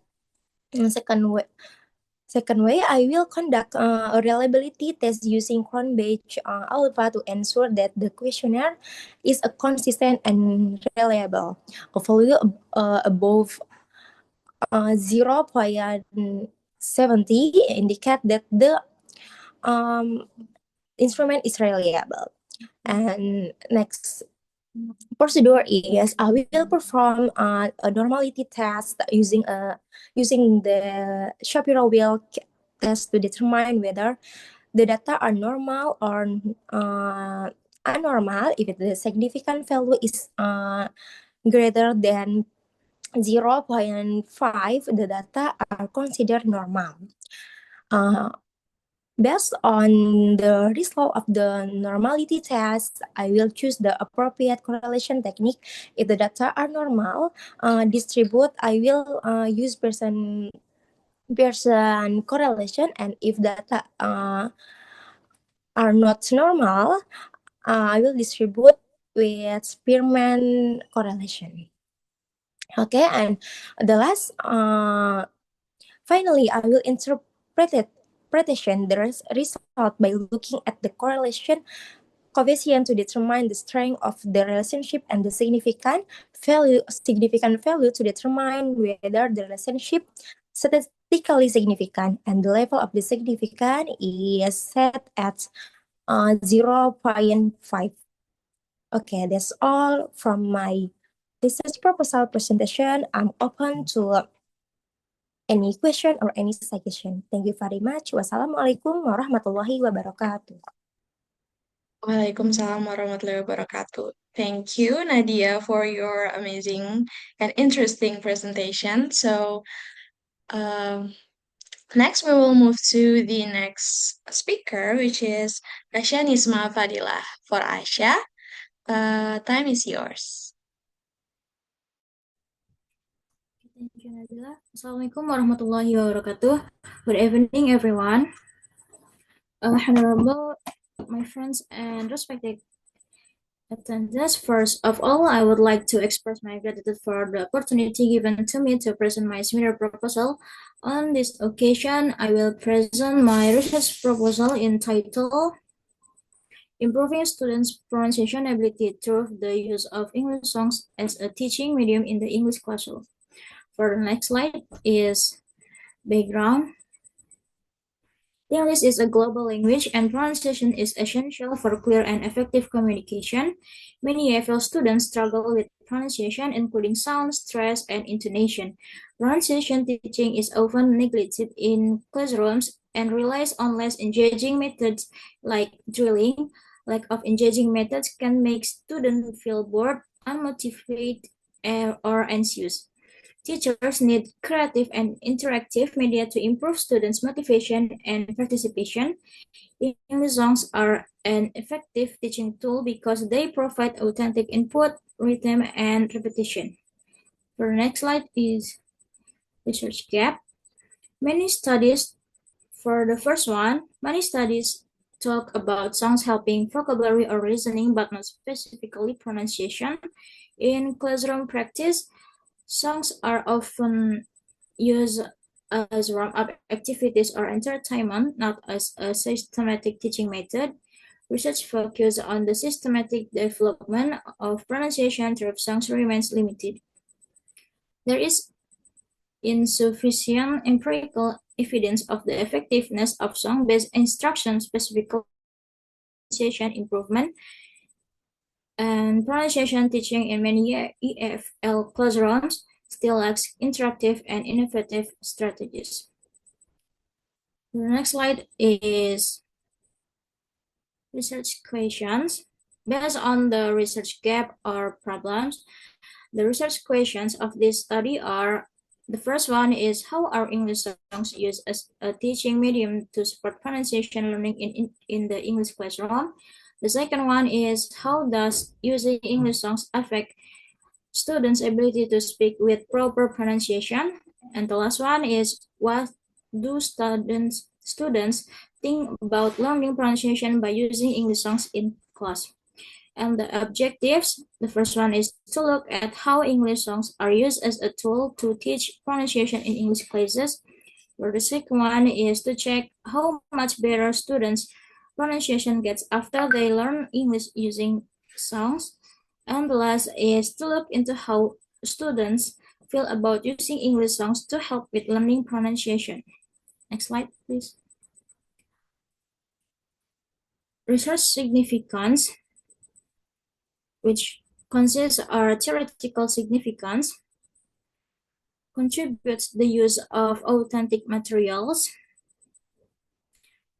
[SPEAKER 7] way, I will conduct a reliability test using Cronbach alpha to ensure that the questionnaire is consistent and reliable. A value above 0.70 indicate that the instrument is reliable. And next procedure is I will perform a normality test using the Shapiro-Wilk test to determine whether the data are normal or abnormal. If the significant value is greater than 0.5, the data are considered normal. Based on the result of the normality test, I will choose the appropriate correlation technique. If the data are normal, I will use person correlation, and if data are not normal, I will distribute with Spearman correlation. Okay, and the last, finally, I will interpretation the result by looking at the correlation coefficient to determine the strength of the relationship and the significant value to determine whether the relationship statistically significant, and the level of the significant is set at 0.5. Okay, that's all from my research proposal presentation. I'm open to any question or any suggestion. Thank you very much. Wassalamualaikum warahmatullahi wabarakatuh.
[SPEAKER 1] Waalaikumsalam warahmatullahi wabarakatuh. Thank you, Nadiya, for your amazing and interesting presentation. So, next we will move to the next speaker, which is Asya Nizma Fadillah. For Asya, time is yours.
[SPEAKER 8] Thank you, Nabila. Assalamualaikum warahmatullahi wabarakatuh. Good evening, everyone. Honorable, my friends and respected attendees. First of all, I would like to express my gratitude for the opportunity given to me to present my seminar proposal. On this occasion, I will present my research proposal entitled Improving Students' Pronunciation Ability Through the Use of English Songs as a Teaching Medium in the English Classroom. For the next slide is background. English is a global language and pronunciation is essential for clear and effective communication. Many EFL students struggle with pronunciation, including sound, stress, and intonation. Pronunciation teaching is often neglected in classrooms and relies on less engaging methods like drilling. Lack of engaging methods can make students feel bored, unmotivated, or anxious. Teachers need creative and interactive media to improve students' motivation and participation. English songs are an effective teaching tool because they provide authentic input, rhythm, and repetition. The next slide is research gap. Many studies, for the first one, many studies talk about songs helping vocabulary or listening, but not specifically pronunciation. In classroom practice, songs are often used as warm-up activities or entertainment, not as a systematic teaching method. Research focus on the systematic development of pronunciation through songs remains limited. There is insufficient empirical evidence of the effectiveness of song-based instruction, specifically pronunciation improvement and pronunciation teaching in many EFL classrooms still lacks interactive and innovative strategies. The next slide is research questions. Based on the research gap or problems, the research questions of this study are: the first one is, how are English songs used as a teaching medium to support pronunciation learning in the English classroom? The second one is, how does using English songs affect students' ability to speak with proper pronunciation? And the last one is, what do students think about learning pronunciation by using English songs in class? And the objectives, the first one is to look at how English songs are used as a tool to teach pronunciation in English classes. For the second one is to check how much better students' pronunciation gets after they learn English using songs. And the last is to look into how students feel about using English songs to help with learning pronunciation. Next slide, please. Research significance, which consists of theoretical significance, contributes the use of authentic materials.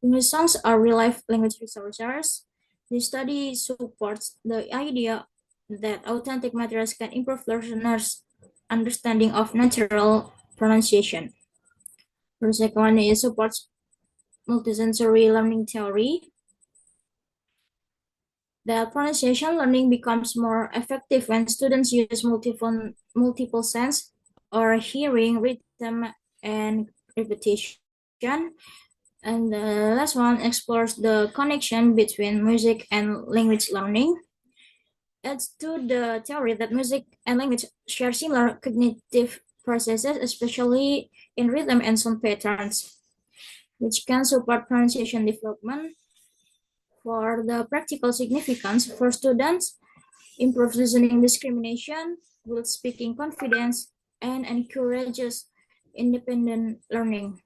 [SPEAKER 8] English songs are real-life language resources. The study supports the idea that authentic materials can improve learners' understanding of natural pronunciation. The second one is supports multisensory learning theory. That pronunciation learning becomes more effective when students use multiple sense or hearing, rhythm, and repetition. And the last one explores the connection between music and language learning. Adds to the theory that music and language share similar cognitive processes, especially in rhythm and sound patterns, which can support pronunciation development. For the practical significance for students, improves listening discrimination, builds speaking confidence, and encourages independent learning.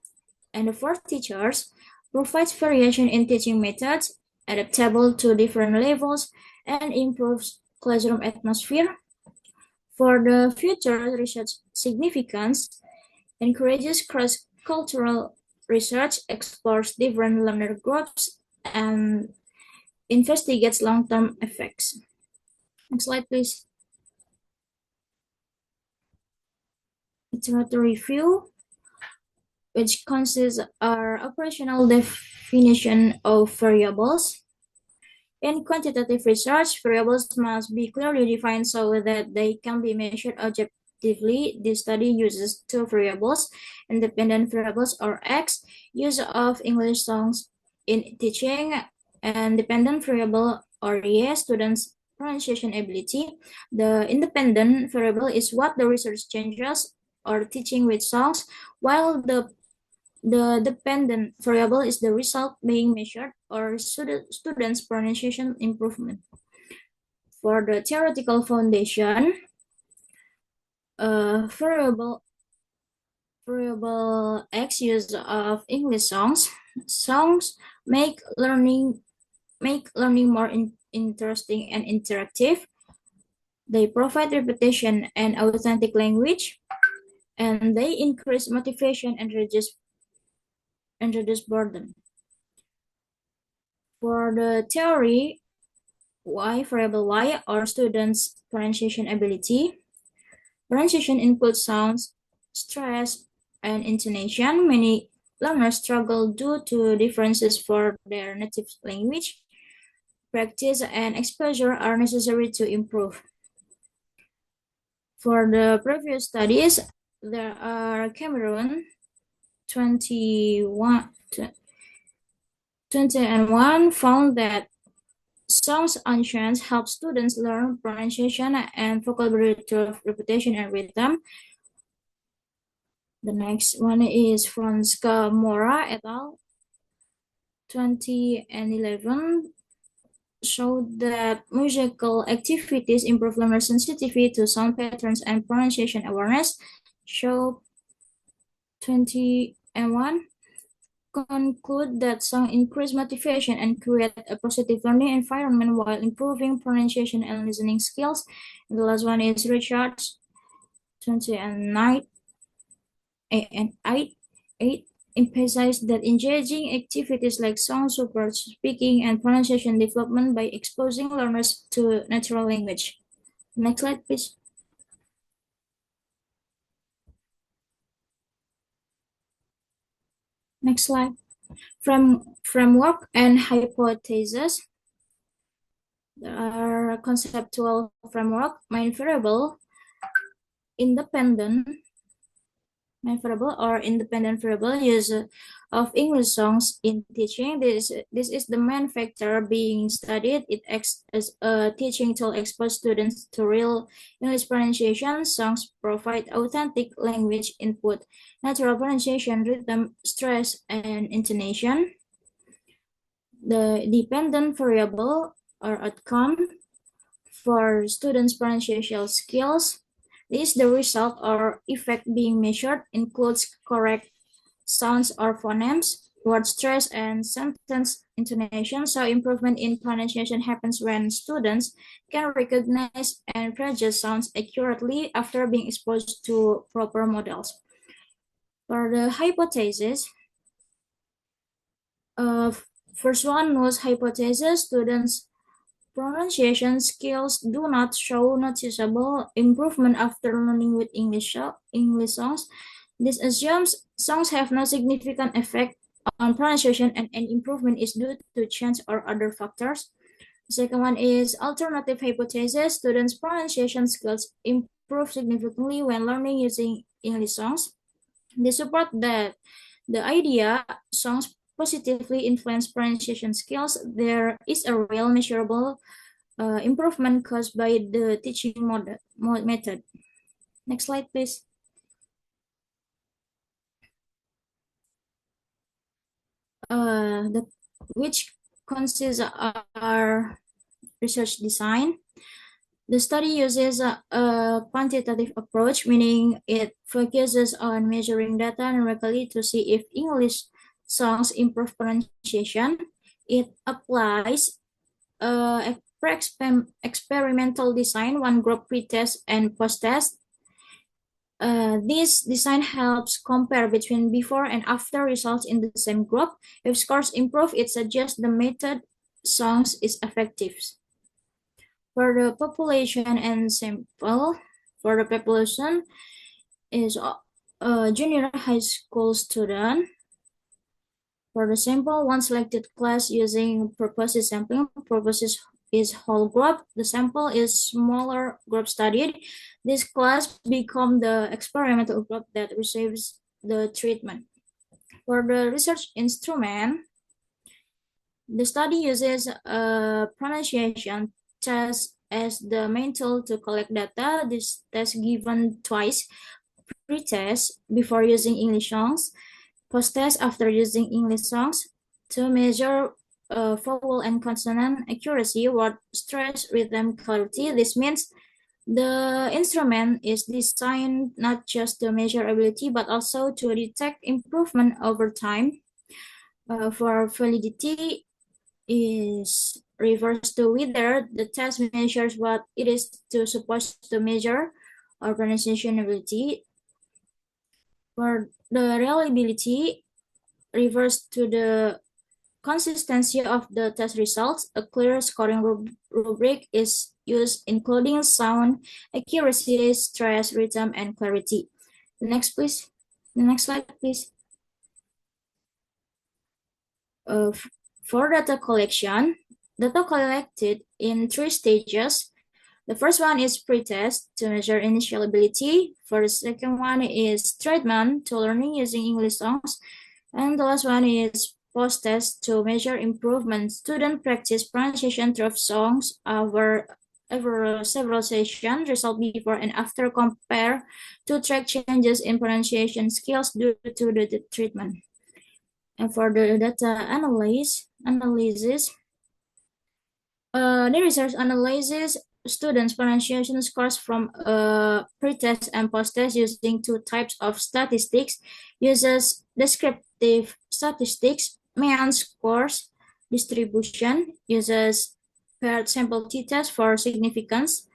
[SPEAKER 8] And for teachers, provides variation in teaching methods, adaptable to different levels, and improves classroom atmosphere. For the future research significance, encourages cross-cultural research, explores different learner groups, and investigates long-term effects. Next slide, please. Iterative review, which consists our operational definition of variables. In quantitative research, variables must be clearly defined so that they can be measured objectively. This study uses two variables, independent variables or X, use of English songs in teaching, and dependent variable or Y, students' pronunciation ability. The independent variable is what the research changes or teaching with songs, while the dependent variable is the result being measured or students' pronunciation improvement. For the theoretical foundation, variable X use of English songs. Songs make learning more interesting and interactive. They provide repetition and authentic language, and they increase motivation and reduce boredom. For the theory, variable Y are students' pronunciation ability. Pronunciation includes sounds, stress, and intonation. Many learners struggle due to differences for their native language. Practice and exposure are necessary to improve. For the previous studies, there are Cameroon 21 found that songs and chants help students learn pronunciation and vocabulary through repetition and rhythm. The next one is from Mora et al. 2011 showed that musical activities improve learner sensitivity to sound patterns and pronunciation awareness. Show 2001 conclude that song increase motivation and create a positive learning environment while improving pronunciation and listening skills. And the last one is Richards 2009 and 8 emphasize that engaging activities like song support speaking and pronunciation development by exposing learners to natural language. Next slide, please. Next slide. Framework and hypothesis. There are conceptual framework, main variable, independent variable use of English songs in teaching. This is the main factor being studied. It acts as a teaching tool, expose students to real English pronunciation. Songs provide authentic language input, natural pronunciation, rhythm, stress, and intonation. The dependent variable or outcome for students' pronunciation skills. This the result or effect being measured includes correct sounds or phonemes, word stress, and sentence intonation. So improvement in pronunciation happens when students can recognize and project sounds accurately after being exposed to proper models. For the hypothesis, first one was hypothesis. Students' pronunciation skills do not show noticeable improvement after learning with English songs. This assumes songs have no significant effect on pronunciation and any improvement is due to chance or other factors. The second one is alternative hypothesis. Students' pronunciation skills improve significantly when learning using English songs. They support that the idea songs positively influence pronunciation skills. There is a real measurable improvement caused by the teaching method. Next slide, please. Which consists our research design. The study uses a quantitative approach, meaning it focuses on measuring data numerically to see if English songs improve pronunciation. It applies experimental design, one group pre-test and post-test. This design helps compare between before and after results in the same group. If scores improve, it suggests the method songs is effective. For the population and sample, for the population is a junior high school student. For the sample, one selected class using purposes sampling. Purposes is whole group. The sample is smaller group studied. This class become the experimental group that receives the treatment. For the research instrument, the study uses a pronunciation test as the main tool to collect data. This test given twice, pre-test before using English songs, post-test after using English songs to measure vowel and consonant accuracy, word stress, rhythm, clarity. This means the instrument is designed not just to measure ability, but also to detect improvement over time. For validity is refers to whether the test measures what it is supposed to measure or pronunciation ability. For the reliability refers to the consistency of the test results. A clear scoring rubric is used, including sound, accuracy, stress, rhythm, and clarity. The next, please. The next slide, please. For data collection, data collected in 3 stages. The first one is pre-test to measure initial ability. For the second one is treatment to learning using English songs. And the last one is post-test to measure improvement. Student practice pronunciation through songs over several sessions, result before and after compare to track changes in pronunciation skills due to the treatment. And for the data analysis, the research analyzes students' pronunciation scores from pre-test and post-test using 2 types of statistics, uses descriptive statistics, mean scores distribution, uses paired sample t-test for significance.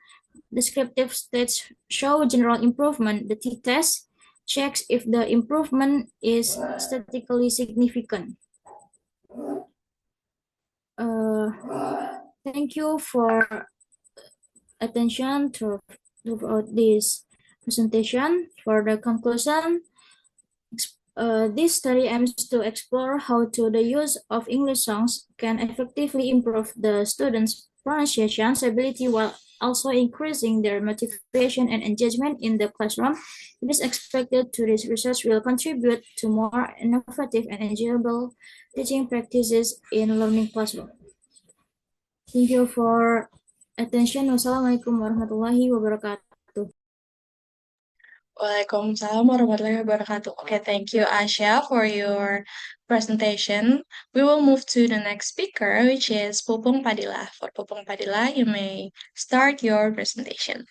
[SPEAKER 8] Descriptive stats show general improvement. The t-test checks if the improvement is statistically significant. Thank you for attention throughout this presentation. For the conclusion, this study aims to explore how the use of English songs can effectively improve the students' pronunciation ability while also increasing their motivation and engagement in the classroom. It is expected this research will contribute to more innovative and enjoyable teaching practices in learning classroom. Thank you for attention. Wassalamualaikum warahmatullahi wabarakatuh.
[SPEAKER 1] Waalaikumsalam warahmatullahi wabarakatuh. Okay, thank you, Asya, for your presentation. We will move to the next speaker, which is Pupung Padilah. For Pupung Padilah, you may start your presentation.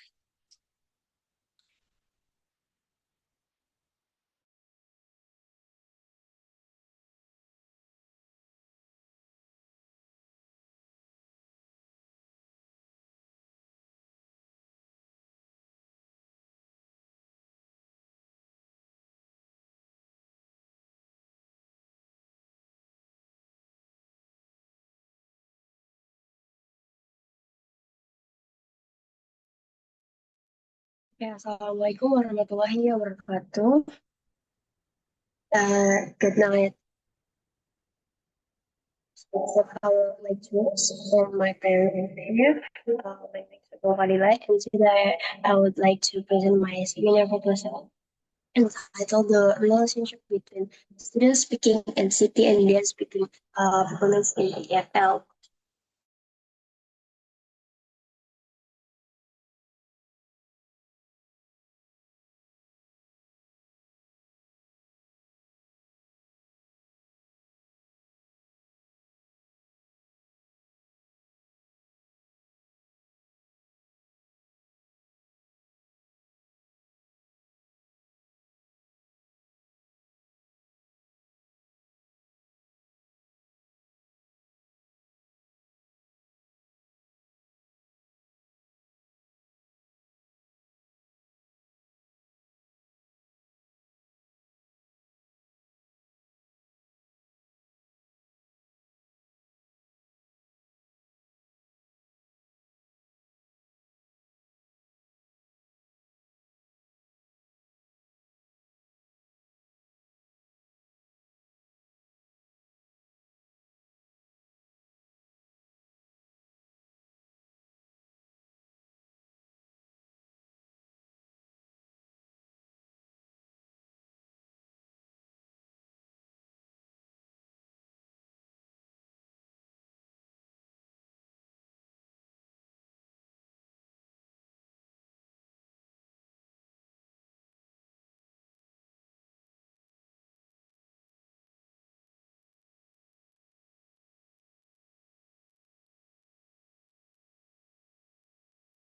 [SPEAKER 9] Ya, Assalamualaikum warahmatullahi wabarakatuh. Good night, our lecturers and my parents here. My name is Pupung Padilah, and today I would like to present my seminar proposal entitled "The Relationship Between Student Speaking and Siti and Nadiya Speaking Performance in ELT."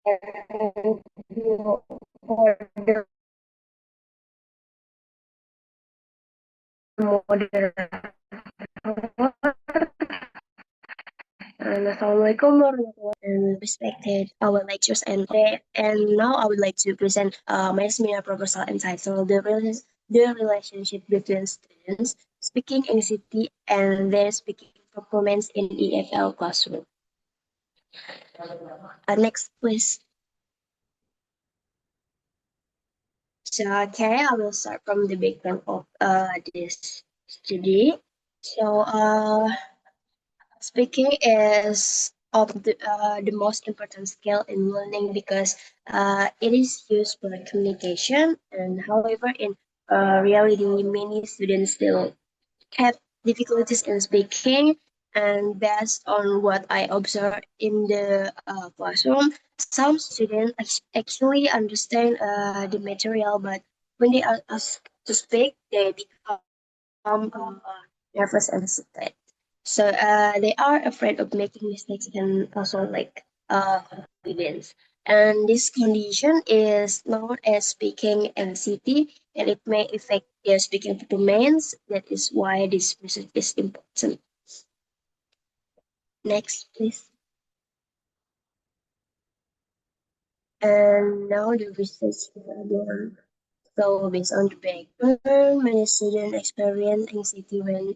[SPEAKER 9] For the moderator. Assalamualaikum warahmatullahi and respected our lectures and now I would like to present my seminar proposal entitled the relationship between students speaking anxiety and their speaking performance in EFL classroom. Next, please. So, okay, I will start from the background of this study. So, speaking is of the most important skill in learning because it is used for communication. And however, in reality, many students still have difficulties in speaking. And based on what I observe in the classroom, some students actually understand the material, but when they are asked to speak, they become nervous and scared. So they are afraid of making mistakes and also like confidence. And this condition is known as speaking anxiety, and it may affect their speaking performance. That is why this research is important. Next, please. And now the research again. So based on the background, many students experience anxiety when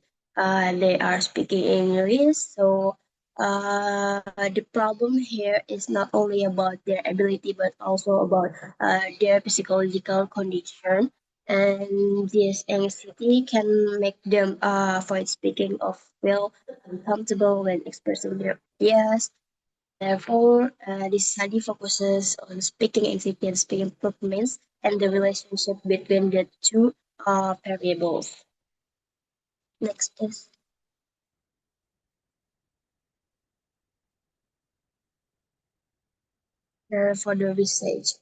[SPEAKER 9] they are speaking English. So the problem here is not only about their ability, but also about their psychological condition. And this anxiety can make them avoid speaking or feel uncomfortable when expressing their ideas. Therefore, this study focuses on speaking anxiety and speaking performance and the relationship between the two variables. Next, please. For the research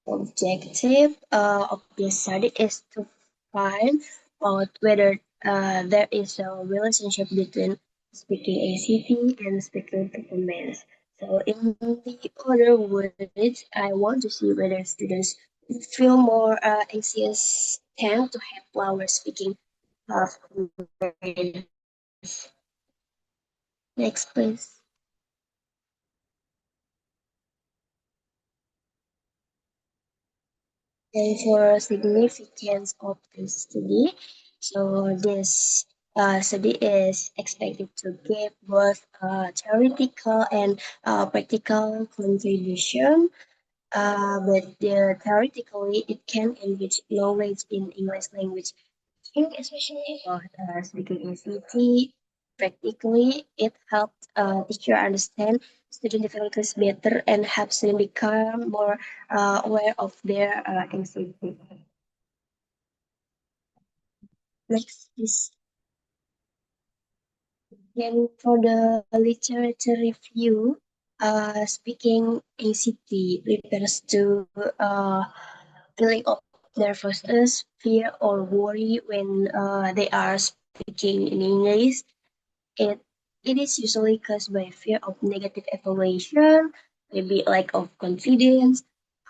[SPEAKER 9] objective of this study is to find out whether there is a relationship between speaking anxiety and speaking performance. So, in the other words, I want to see whether students feel more anxious tend to have lower speaking performance. Next, please. And for significance of this study, so this study is expected to give both theoretical and practical contribution. Theoretically, it can enrich knowledge in English language, especially about speaking in City. Practically, it helps teacher understand student difficulties better and helps students become more aware of their anxiety. Next is then for the literature review, speaking anxiety refers to feeling of nervousness, fear, or worry when they are speaking in English. It it is usually caused by fear of negative evaluation, maybe lack of confidence,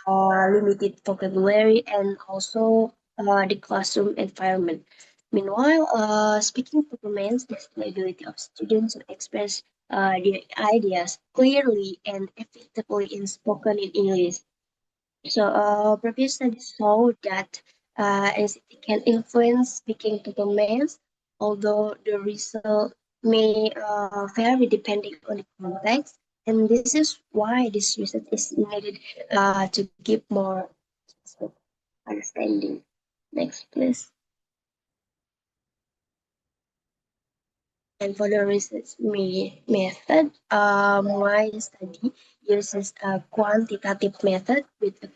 [SPEAKER 9] limited vocabulary, and also the classroom environment. Meanwhile, speaking performance is the ability of students to express their ideas clearly and effectively in spoken in English. So, previous studies show that anxiety can influence speaking performance, although the result may vary depending on the context. And this is why this research is needed to give more understanding. Next, please. And for the research method, my study uses a quantitative method with a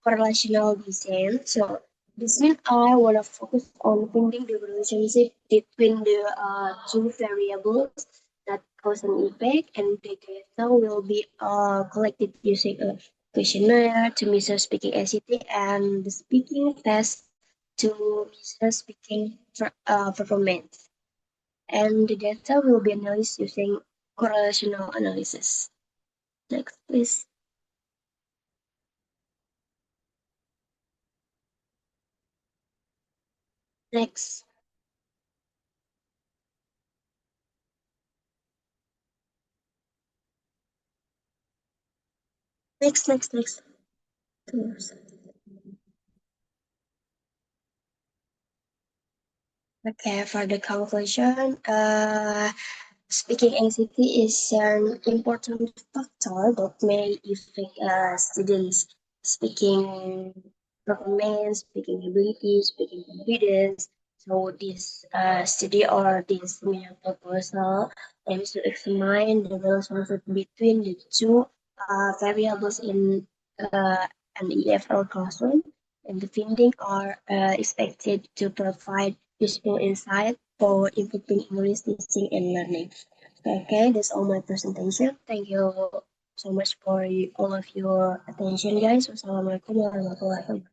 [SPEAKER 9] correlational design. So this means I want to focus on finding the relationship between the two variables that cause an effect, and the data will be collected using a questionnaire to measure speaking anxiety and the speaking test to measure speaking performance, and the data will be analyzed using correlational analysis. Next, please. Next. Next. Okay, for the conclusion, speaking anxiety is an important factor that may affect students' speaking performance, speaking ability, speaking confidence. So this study or this main proposal aims to examine the relationship between the two variables in an EFL classroom, and the findings are expected to provide useful insight for improving English teaching and learning. Okay, that's all my presentation. Thank you so much for all of your attention, guys. Wassalamualaikum warahmatullahi wabarakatuh.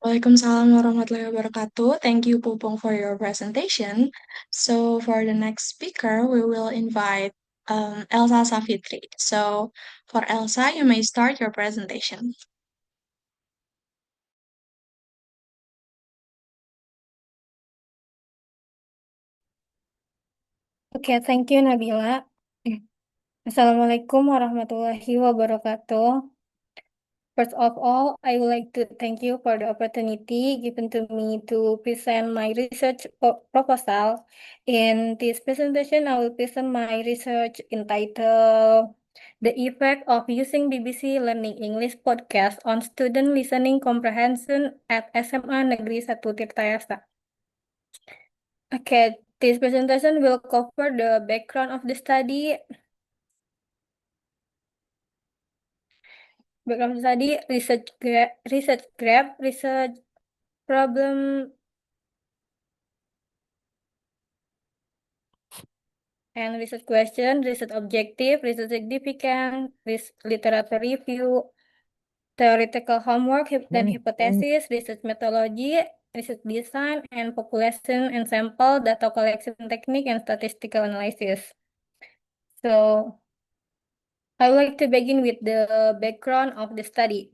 [SPEAKER 1] Waalaikumsalam warahmatullahi wabarakatuh. Thank you, Pupung, for your presentation. So for the next speaker, we will invite Elsa Safitri. So for Elsa, you may start your presentation.
[SPEAKER 3] Okay, thank you, Nabila. Assalamualaikum warahmatullahi wabarakatuh. First of all, I would like to thank you for the opportunity given to me to present my research proposal. In this presentation, I will present my research entitled The Effect of Using BBC Learning English Podcast on Student Listening Comprehension at SMA Negeri 1 Tirtayasa. Okay, this presentation will cover the background of the study, research graph, research problem, and research question, research objective, research significance, literature review, theoretical homework, then hypothesis, research methodology, research design, and population and sample data collection technique and statistical analysis. So I would like to begin with the background of the study.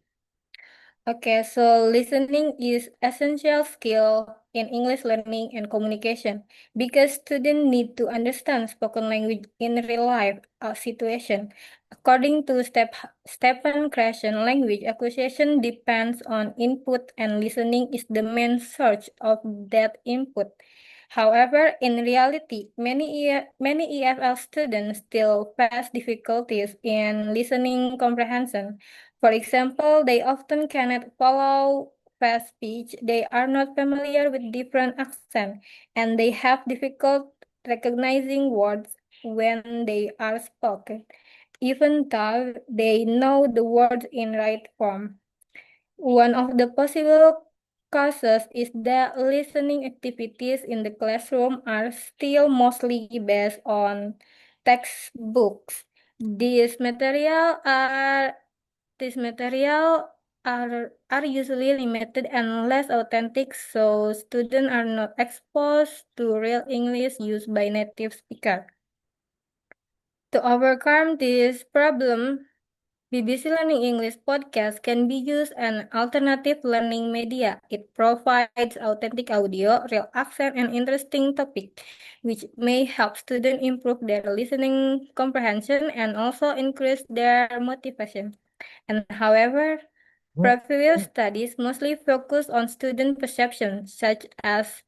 [SPEAKER 3] Okay, so listening is essential skill in English learning and communication because students need to understand spoken language in real life situation. According to Stephen Krashen, language acquisition depends on input and listening is the main source of that input. However, in reality, many EFL students still face difficulties in listening comprehension. For example, they often cannot follow fast speech, they are not familiar with different accents, and they have difficult recognizing words when they are spoken, even though they know the words in right form. One of the possible causes is that listening activities in the classroom are still mostly based on textbooks. These material are these material are usually limited and less authentic, so students are not exposed to real English used by native speakers. To overcome this problem, BBC Learning English podcast can be used as an alternative learning media. It provides authentic audio, real accent, and interesting topic, which may help students improve their listening comprehension and also increase their motivation. And however, previous studies mostly focus on student perception, such as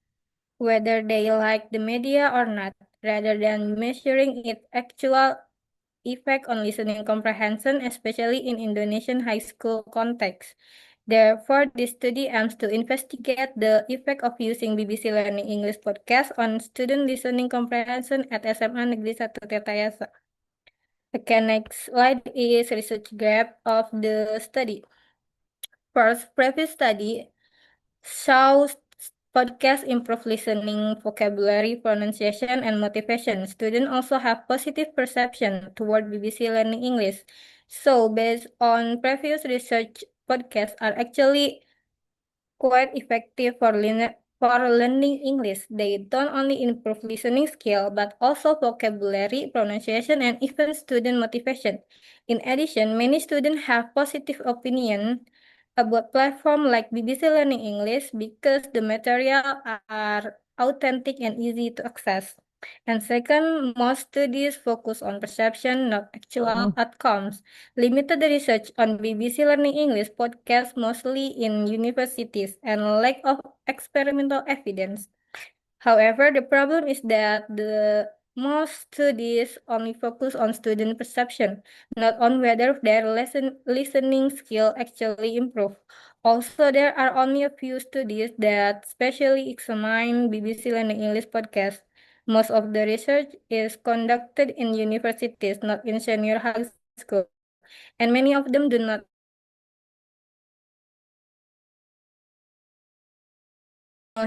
[SPEAKER 3] whether they like the media or not, rather than measuring its actual effect on listening comprehension, especially in Indonesian high school context. Therefore, this study aims to investigate the effect of using BBC Learning English podcast on student listening comprehension at SMA Negeri 1 Tirtayasa. Okay, next slide is research graph of the study. First, previous study shows podcast improve listening, vocabulary, pronunciation, and motivation. Students also have positive perception toward BBC Learning English. So, based on previous research, podcasts are actually quite effective for learning English. They don't only improve listening skill, but also vocabulary, pronunciation, and even student motivation. In addition, many students have positive opinion about platform like BBC Learning English because the material are authentic and easy to access. And second, most studies focus on perception, not actual outcomes. Limited research on BBC Learning English podcasts mostly in universities and lack of experimental evidence. However, the problem is that the most studies only focus on student perception, not on whether their listening skill actually improve. Also, there are only a few studies that specially examine BBC Learning English podcast. Most of the research is conducted in universities, not in senior high school, and many of them do not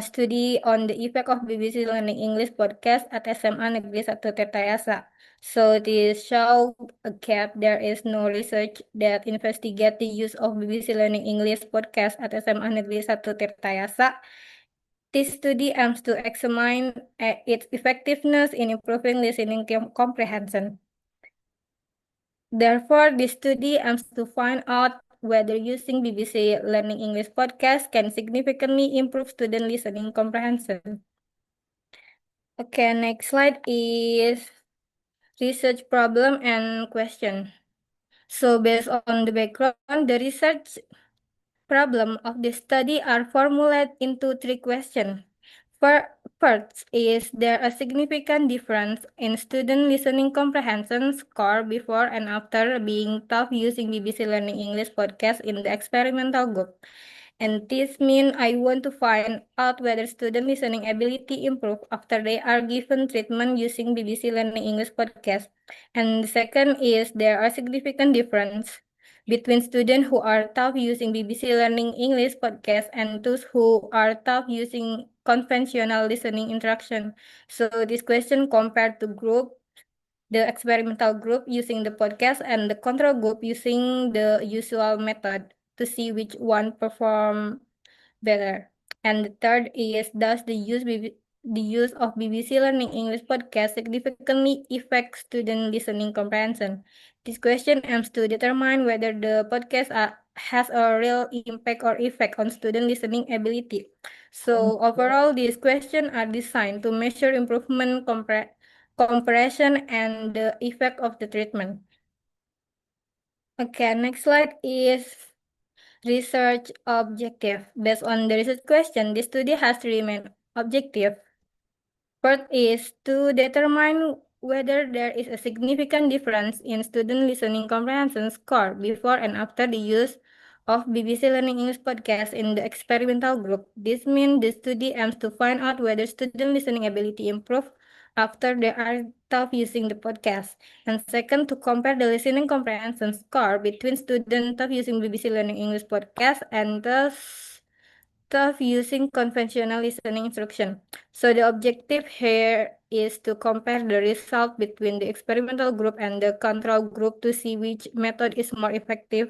[SPEAKER 3] studi on the effect of BBC Learning English podcast at SMA Negeri 1 Tirtayasa. So this show a gap. There is no research that investigate the use of BBC Learning English podcast at SMA Negeri 1 Tirtayasa. This study aims to examine its effectiveness in improving listening comprehension. Therefore, this study aims to find out whether using BBC Learning English podcast can significantly improve student listening comprehension. Okay, next slide is research problem and question. So based on the background, the research problem of the study are formulated into three questions. First, is there a significant difference in student listening comprehension score before and after being taught using BBC Learning English podcast in the experimental group? And this means I want to find out whether student listening ability improve after they are given treatment using BBC Learning English podcast. And the second is there are significant difference between students who are taught using BBC Learning English podcast and those who are taught using conventional listening interaction. So this question compared to the experimental group using the podcast and the control group using the usual method to see which one perform better. And the third is does the use of BBC Learning English podcast significantly affect student listening comprehension? This question aims to determine whether the podcast has a real impact or effect on student listening ability. So overall, these questions are designed to measure improvement comparison and the effect of the treatment. Okay, next slide is research objective. Based on the research question, the study has three main objectives. First is to determine whether there is a significant difference in student listening comprehension score before and after the use of BBC Learning English podcast in the experimental group. This means the study aims to find out whether student listening ability improve after they are taught using the podcast. And second, to compare the listening comprehension score between students taught using BBC Learning English podcast and thus tough using conventional listening instruction. So the objective here is to compare the result between the experimental group and the control group to see which method is more effective.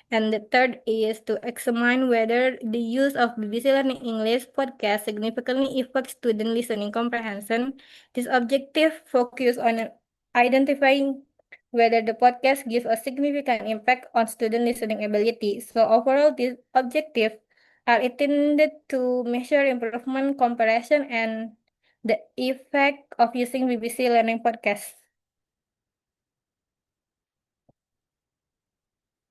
[SPEAKER 3] And the third is to examine whether the use of BBC Learning English podcast significantly affects student listening comprehension. This objective focus on identifying whether the podcast gives a significant impact on student listening ability. So overall, these objectives are intended to measure improvement, comparison, and the effect of using BBC Learning podcast.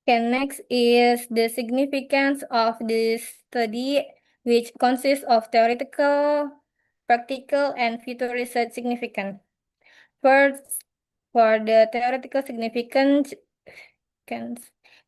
[SPEAKER 3] Okay, next is the significance of this study, which consists of theoretical, practical, and future research significance. First, for the theoretical significance,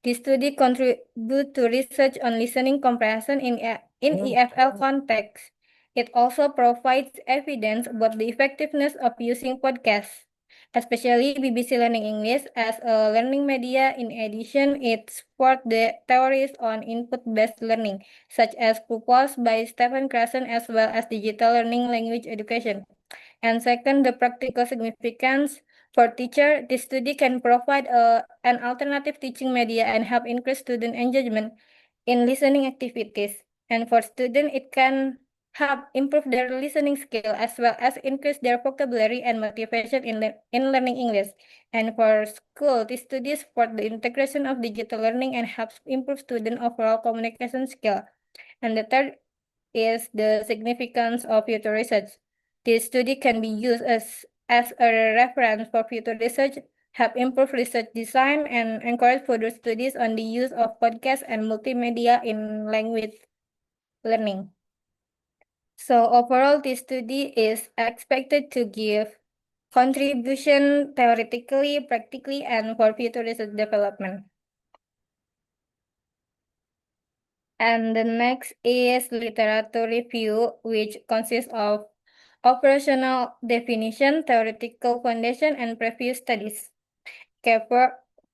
[SPEAKER 3] this study contribute to research on listening comprehension in EFL context. It also provides evidence about the effectiveness of using podcasts, especially BBC Learning English as a learning media. In addition, it supports the theories on input-based learning, such as proposed by Stephen Krashen, as well as digital learning language education. And second, the practical significance for teacher. This study can provide an alternative teaching media and help increase student engagement in listening activities. And for student, it can help improve their listening skill as well as increase their vocabulary and motivation in learning English. And for school, this study support the integration of digital learning and helps improve student overall communication skill. And the third is the significance of future research. This study can be used as a reference for future research, help improve research design, and encourage further studies on the use of podcasts and multimedia in language learning. So overall, this study is expected to give contribution theoretically, practically, and for future research development. And the next is literature review, which consists of operational definition, theoretical foundation, and previous studies. Okay,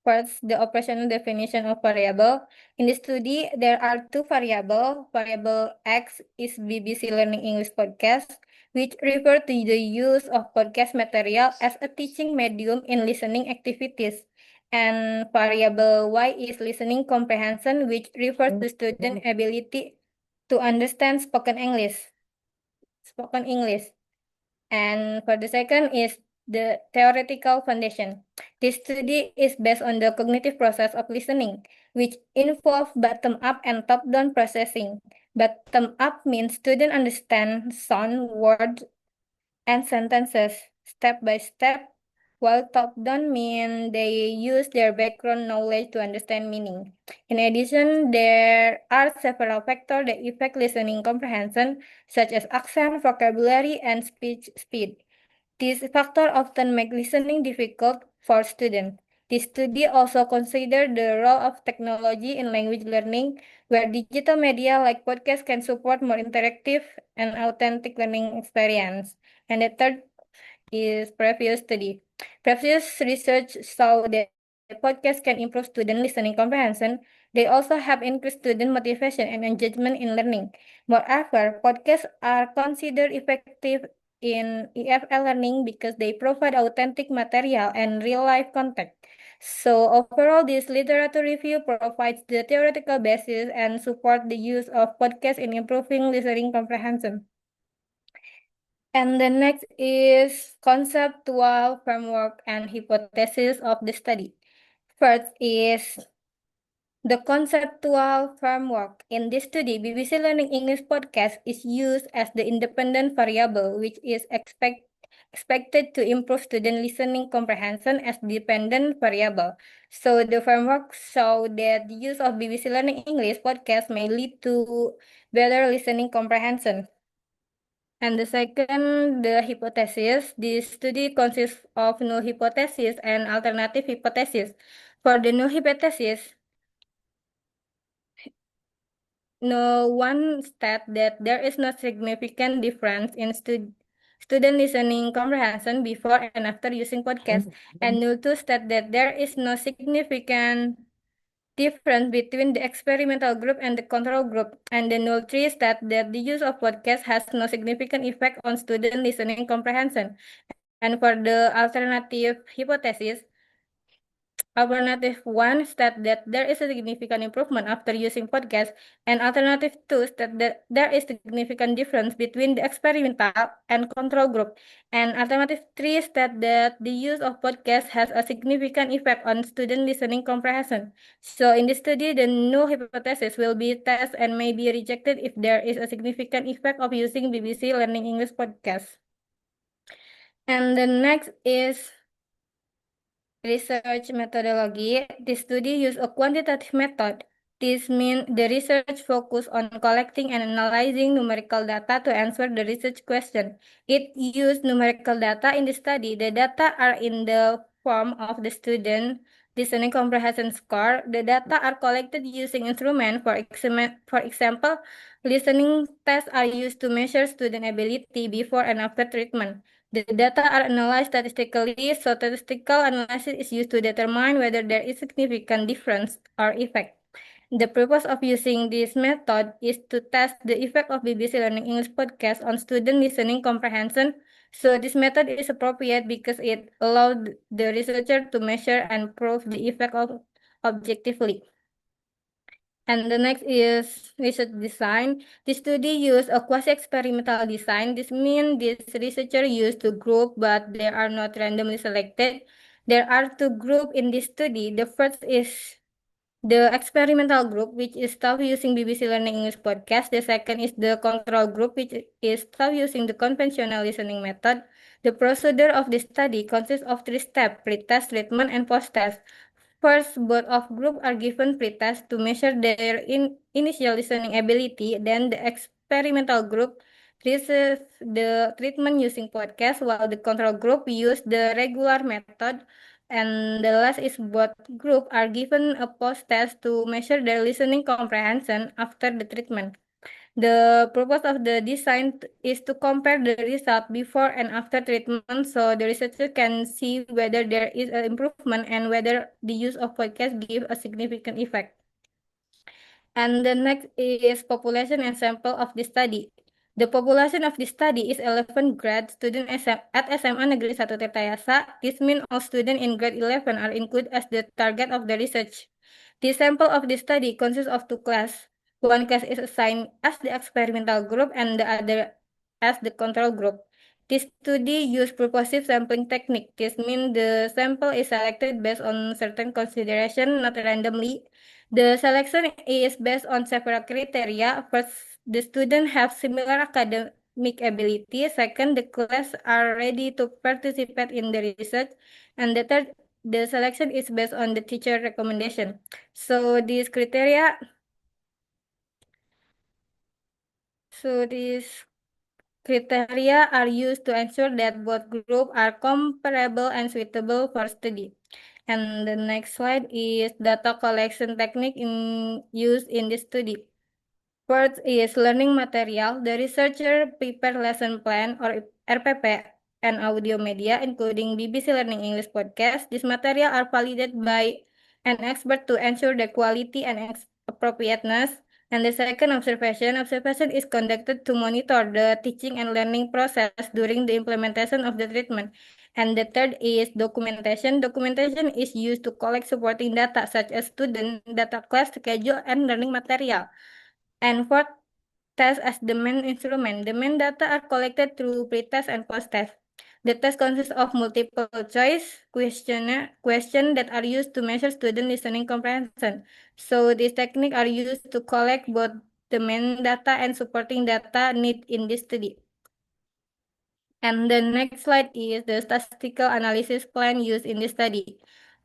[SPEAKER 3] first, the operational definition of variable. In the study, there are two variables. Variable X is BBC Learning English Podcast, which refer to the use of podcast material as a teaching medium in listening activities. And variable Y is listening comprehension, which refers to student ability to understand spoken English. And for the second is the theoretical foundation. This study is based on the cognitive process of listening, which involves bottom-up and top-down processing. Bottom-up means students understand sound, words, and sentences step by step, while top-down means they use their background knowledge to understand meaning. In addition, there are several factors that affect listening comprehension, such as accent, vocabulary, and speech speed. These factors often make listening difficult for students. This study also considered the role of technology in language learning, where digital media like podcasts can support more interactive and authentic learning experience. And the third is previous study. Previous research saw that podcasts can improve student listening comprehension. They also help increase student motivation and engagement in learning. Moreover, podcasts are considered effective in EFL learning because they provide authentic material and real-life content. So overall, this literature review provides the theoretical basis and support the use of podcasts in improving listening comprehension. And the next is conceptual framework and hypothesis of the study. First is the conceptual framework. In this study, BBC Learning English Podcast is used as the independent variable, which is expected to improve student listening comprehension as dependent variable. So the framework show that the use of BBC Learning English Podcast may lead to better listening comprehension. And the second, the hypothesis. This study consists of null hypothesis and alternative hypothesis. For the null hypothesis, no one state that there is no significant difference in student listening comprehension before and after using podcast. And null two state that there is no significant difference between the experimental group and the control group, and the null three state that the use of podcast has no significant effect on student listening comprehension. And for the alternative hypothesis, alternative 1 state that there is a significant improvement after using podcast, and alternative 2 state that there is significant difference between the experimental and control group, and alternative 3 state that the use of podcast has a significant effect on student listening comprehension. So in this study, the null hypothesis will be tested and may be rejected if there is a significant effect of using BBC Learning English podcast. And the next is research methodology. This study used a quantitative method. This means the research focused on collecting and analyzing numerical data to answer the research question. It used numerical data in the study. The data are in the form of the student listening comprehension score. The data are collected using instruments. For example, listening tests are used to measure student ability before and after treatment. The data are analyzed statistically, so statistical analysis is used to determine whether there is significant difference or effect. The purpose of using this method is to test the effect of BBC Learning English podcast on student listening comprehension. So this method is appropriate because it allows the researcher to measure and prove the effect of objectively. And the next is research design. The study used a quasi-experimental design. This means this researcher used two groups, but they are not randomly selected. There are two groups in this study. The first is the experimental group, which is staff using BBC Learning English podcast. The second is the control group, which is staff using the conventional listening method. The procedure of the study consists of 3 steps: pre-test, treatment, and post-test. First, both of groups are given pre-test to measure their initial listening ability. Then the experimental group receives the treatment using podcast, while the control group use the regular method. And the last is both groups are given a post-test to measure their listening comprehension after the treatment. The purpose of the design is to compare the result before and after treatment so the researcher can see whether there is an improvement and whether the use of podcast gives a significant effect. And the next is population and sample of the study. The population of the study is 11 grad students at SMA Negeri 1 Tirtayasa. This means all students in grade 11 are included as the target of the research. The sample of the study consists of 2 classes. One class is assigned as the experimental group and the other as the control group. This study uses purposive sampling technique. This means the sample is selected based on certain consideration, not randomly. The selection is based on several criteria. First, the students have similar academic ability. Second, the class are ready to participate in the research. And the third, the selection is based on the teacher recommendation. So these criteria, are used to ensure that both groups are comparable and suitable for study. And the next slide is data collection technique used in this study. First is learning material. The researcher prepare lesson plan or RPP and audio media, including BBC Learning English podcast. These material are validated by an expert to ensure the quality and appropriateness. And the second observation is conducted to monitor the teaching and learning process during the implementation of the treatment. And the third is documentation. Documentation is used to collect supporting data such as student data, class schedule, and learning material. And fourth, test as the main instrument. The main data are collected through pre-test and post-test. The test consists of multiple choice questions that are used to measure student listening comprehension. So these techniques are used to collect both the main data and supporting data need in this study. And the next slide is the statistical analysis plan used in this study.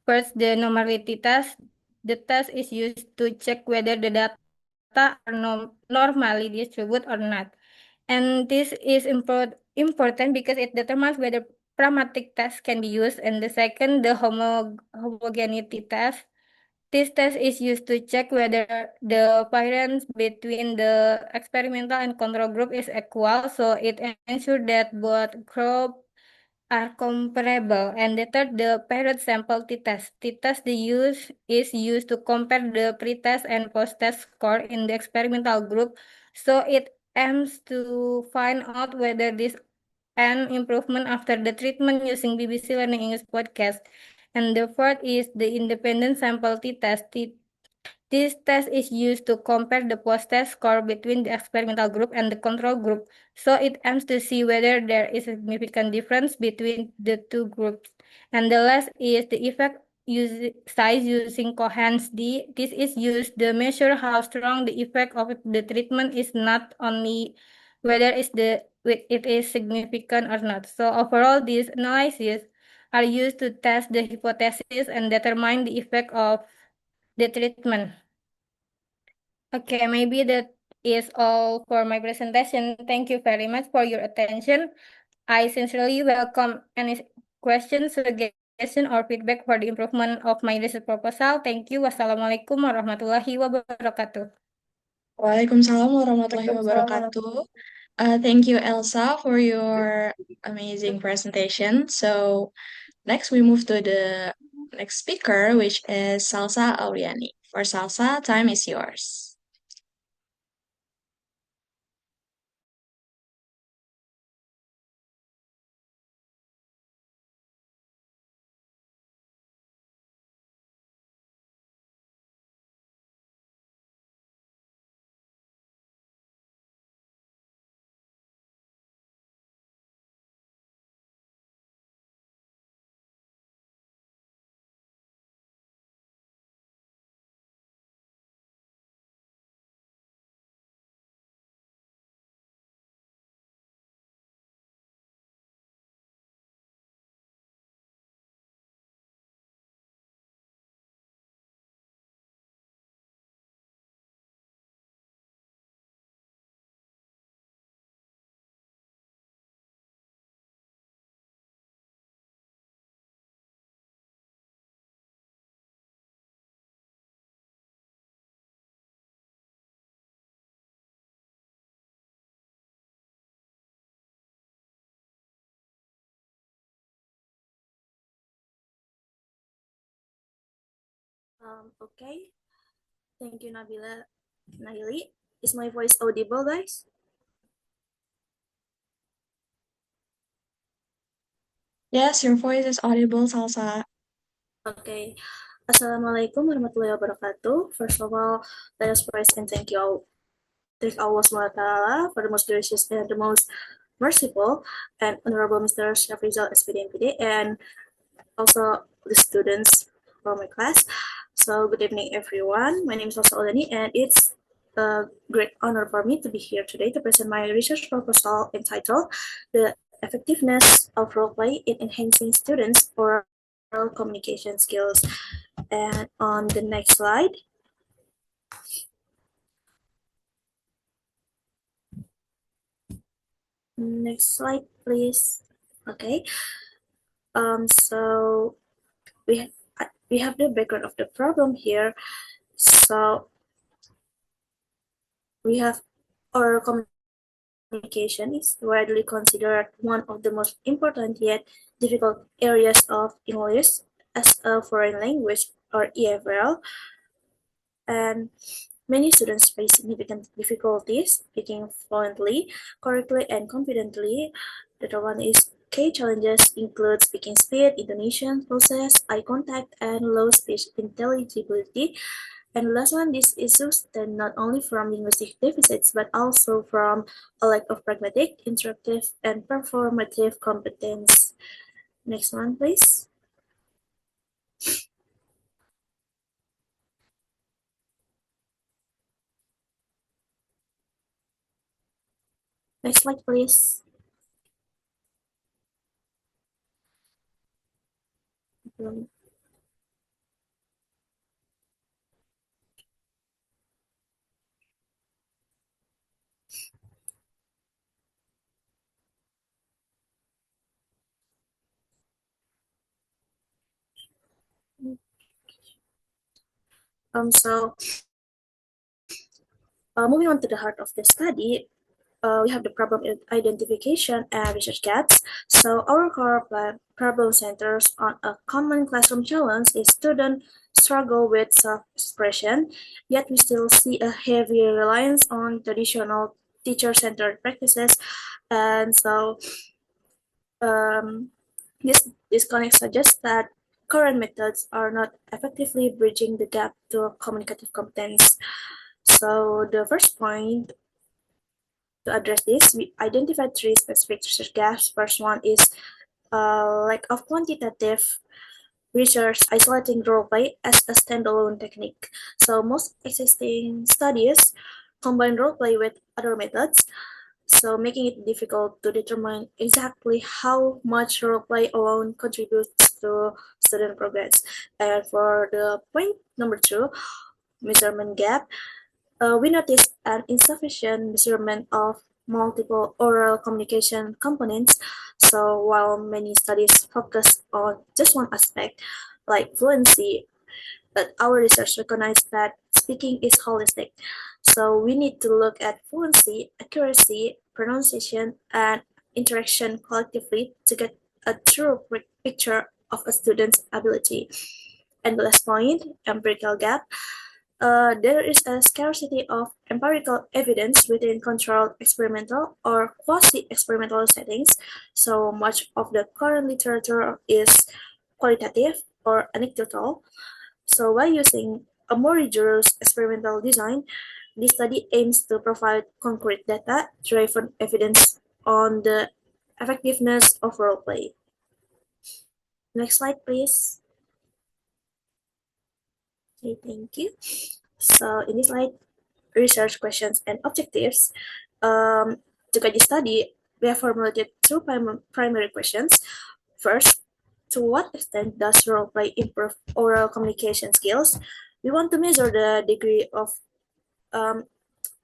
[SPEAKER 3] First, the normality test. The test is used to check whether the data are normally distributed or not. And this is important because it determines whether pragmatic test can be used. And the second, the homogeneity test. This test is used to check whether the variance between the experimental and control group is equal, so it ensures that both groups are comparable. And the third, the paired sample t-test. T-test is used to compare the pre-test and post-test score in the experimental group, so it aims to find out whether this an improvement after the treatment using BBC Learning English podcast. And the fourth is the independent sample t-test. This test is used to compare the post-test score between the experimental group and the control group, so it aims to see whether there is a significant difference between the two groups. And the last is the effect size using Cohen's D. This is used to measure how strong the effect of the treatment is, not only whether it is significant or not. So overall, these analyses are used to test the hypothesis and determine the effect of the treatment. Okay, maybe that is all for my presentation. Thank you very much for your attention. I sincerely welcome any questions, suggestion, or feedback for the improvement of my research proposal. Thank you. Wassalamualaikum warahmatullahi wabarakatuh.
[SPEAKER 1] Waalaikumsalam warahmatullahi wabarakatuh. Thank you, Elsa, for your amazing presentation. So next we move to the next speaker, which is Salsa Auliani. For Salsa, time is yours.
[SPEAKER 8] Okay. Thank you, Nabila Naili. Is my voice audible, guys?
[SPEAKER 1] Yes, your voice is audible, Salsa.
[SPEAKER 8] Okay. Assalamualaikum warahmatullahi wabarakatuh. First of all, let us praise and thank Allah SWT for the most gracious and the most merciful and honorable Mr. Shafrizal SPD MPD, and also the students from my class. So good evening, everyone. My name is Salsa Auliani, and it's a great honor for me to be here today to present my research proposal entitled "The Effectiveness of Role-Play in Enhancing Students' Oral Communication Skills." And on the next slide, please. Okay. So we have the background of the problem here. So we have oral communication is widely considered one of the most important yet difficult areas of English as a foreign language, or EFL, and many students face significant difficulties speaking fluently, correctly, and confidently. The other one is key challenges include speaking speed, intonation, process, eye contact, and low speech intelligibility. And the last one, these issues stem not only from linguistic deficits, but also from a lack of pragmatic, interactive, and performative competence. Next one, please. Next slide, please. So moving on to the heart of the study, we have the problem identification and research gaps. So our core problem centers on a common classroom challenge is students struggle with self-expression, yet we still see a heavy reliance on traditional teacher-centered practices. And so this disconnect suggests that current methods are not effectively bridging the gap to communicative competence. So the first point to address this, we identified three specific research gaps. First one is lack of quantitative research isolating role play as a standalone technique. So most existing studies combine role play with other methods, so making it difficult to determine exactly how much role play alone contributes to student progress. And for the point number two, measurement gap, we noticed an insufficient measurement of multiple oral communication components. So while many studies focus on just one aspect, like fluency, but our research recognized that speaking is holistic. So we need to look at fluency, accuracy, pronunciation, and interaction collectively to get a true picture of a student's ability. And the last point, empirical gap. There is a scarcity of empirical evidence within controlled experimental or quasi-experimental settings, so much of the current literature is qualitative or anecdotal. So by using a more rigorous experimental design, this study aims to provide concrete data-driven evidence on the effectiveness of role play. Next slide, please. Okay, thank you. So in this slide, research questions and objectives. To guide the study, we have formulated two primary questions. First, to what extent does role play improve oral communication skills? We want to measure the degree of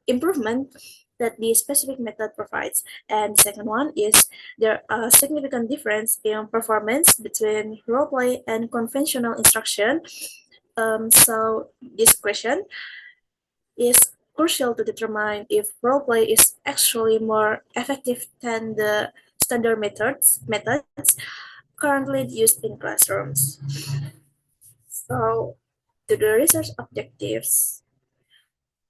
[SPEAKER 8] improvement that the specific method provides. And the second one is there a significant difference in performance between role play and conventional instruction. So this question is crucial to determine if role play is actually more effective than the standard methods currently used in classrooms. So
[SPEAKER 10] to the research objectives.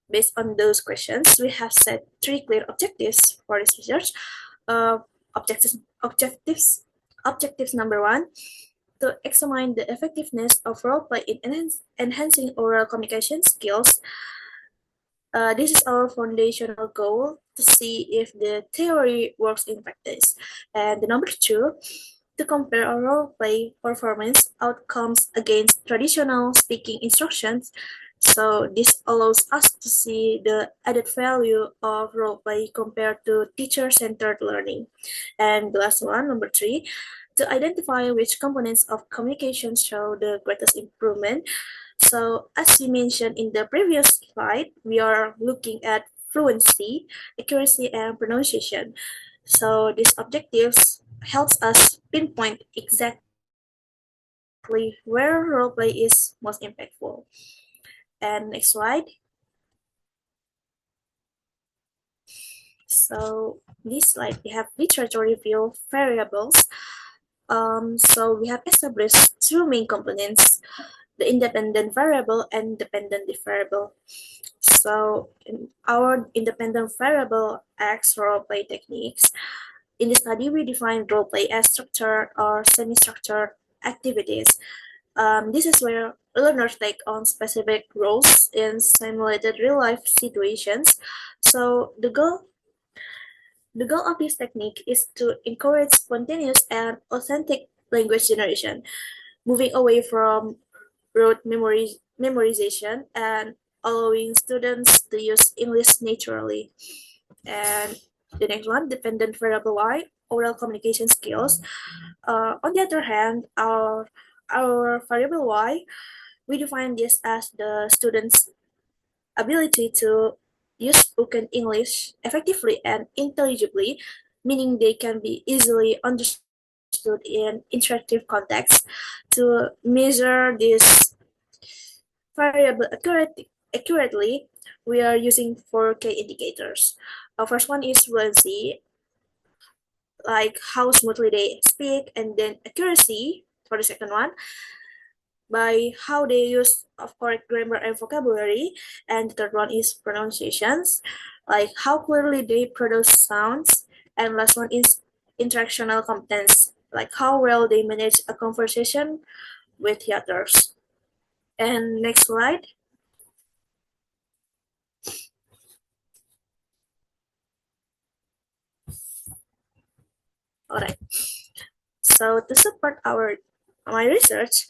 [SPEAKER 10] Based on those questions, we have set 3 clear objectives for this research. Objectives number 1, to examine the effectiveness of role-play in enhancing oral communication skills. This is our foundational goal, to see if the theory works in practice. And the number 2, to compare our role-play performance outcomes against traditional speaking instructions. So this allows us to see the added value of role-play compared to teacher-centered learning. And the last one, number 3, to identify which components of communication show the greatest improvement. So as we mentioned in the previous slide, we are looking at fluency, accuracy, and pronunciation. So these objectives helps us pinpoint exactly where role-play is most impactful. And next slide. So this slide, we have literature review variables. So we have established 2 main components, the independent variable and dependent variable. So in our independent variable X role-play techniques, in the study we define role-play as structured or semi-structured activities. This is where learners take on specific roles in simulated real-life situations. So the goal of this technique is to encourage spontaneous and authentic language generation, moving away from rote memorization and allowing students to use English naturally. And the next one, dependent variable Y, oral communication skills. On the other hand, our variable Y, we define this as the student's ability to use spoken English effectively and intelligibly, meaning they can be easily understood in interactive contexts. To measure this variable accurately, we are using 4 key indicators. First one is fluency, like how smoothly they speak, and then accuracy for the second one, by how they use of correct grammar and vocabulary, and the third one is pronunciations, like how clearly they produce sounds, and last one is interactional competence, like how well they manage a conversation with the others. And next slide. All right. So to support my research,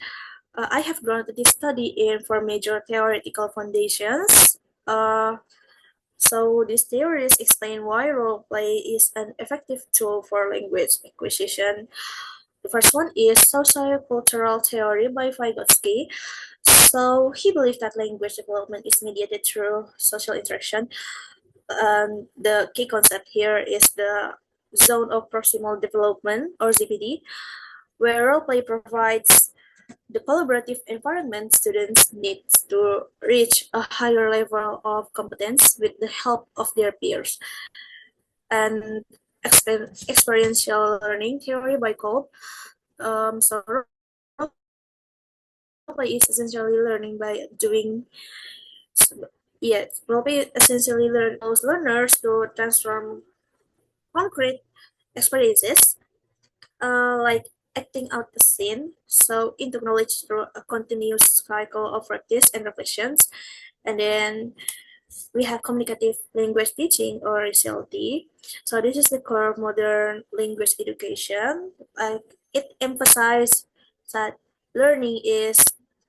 [SPEAKER 10] I have grounded this study in 4 major theoretical foundations. So these theories explain why role play is an effective tool for language acquisition. The first one is sociocultural theory by Vygotsky. So he believes that language development is mediated through social interaction. The key concept here is the zone of proximal development, or ZPD, where role play provides the collaborative environment students need to reach a higher level of competence with the help of their peers. And experiential learning theory by Kolb. So role play is essentially learning by doing. Yes, role play essentially allows learners to transform concrete experiences, like acting out a scene, so into knowledge through a continuous cycle of practice and reflections. And then we have communicative language teaching, or ELT. So this is the core of modern language education. It emphasizes that learning is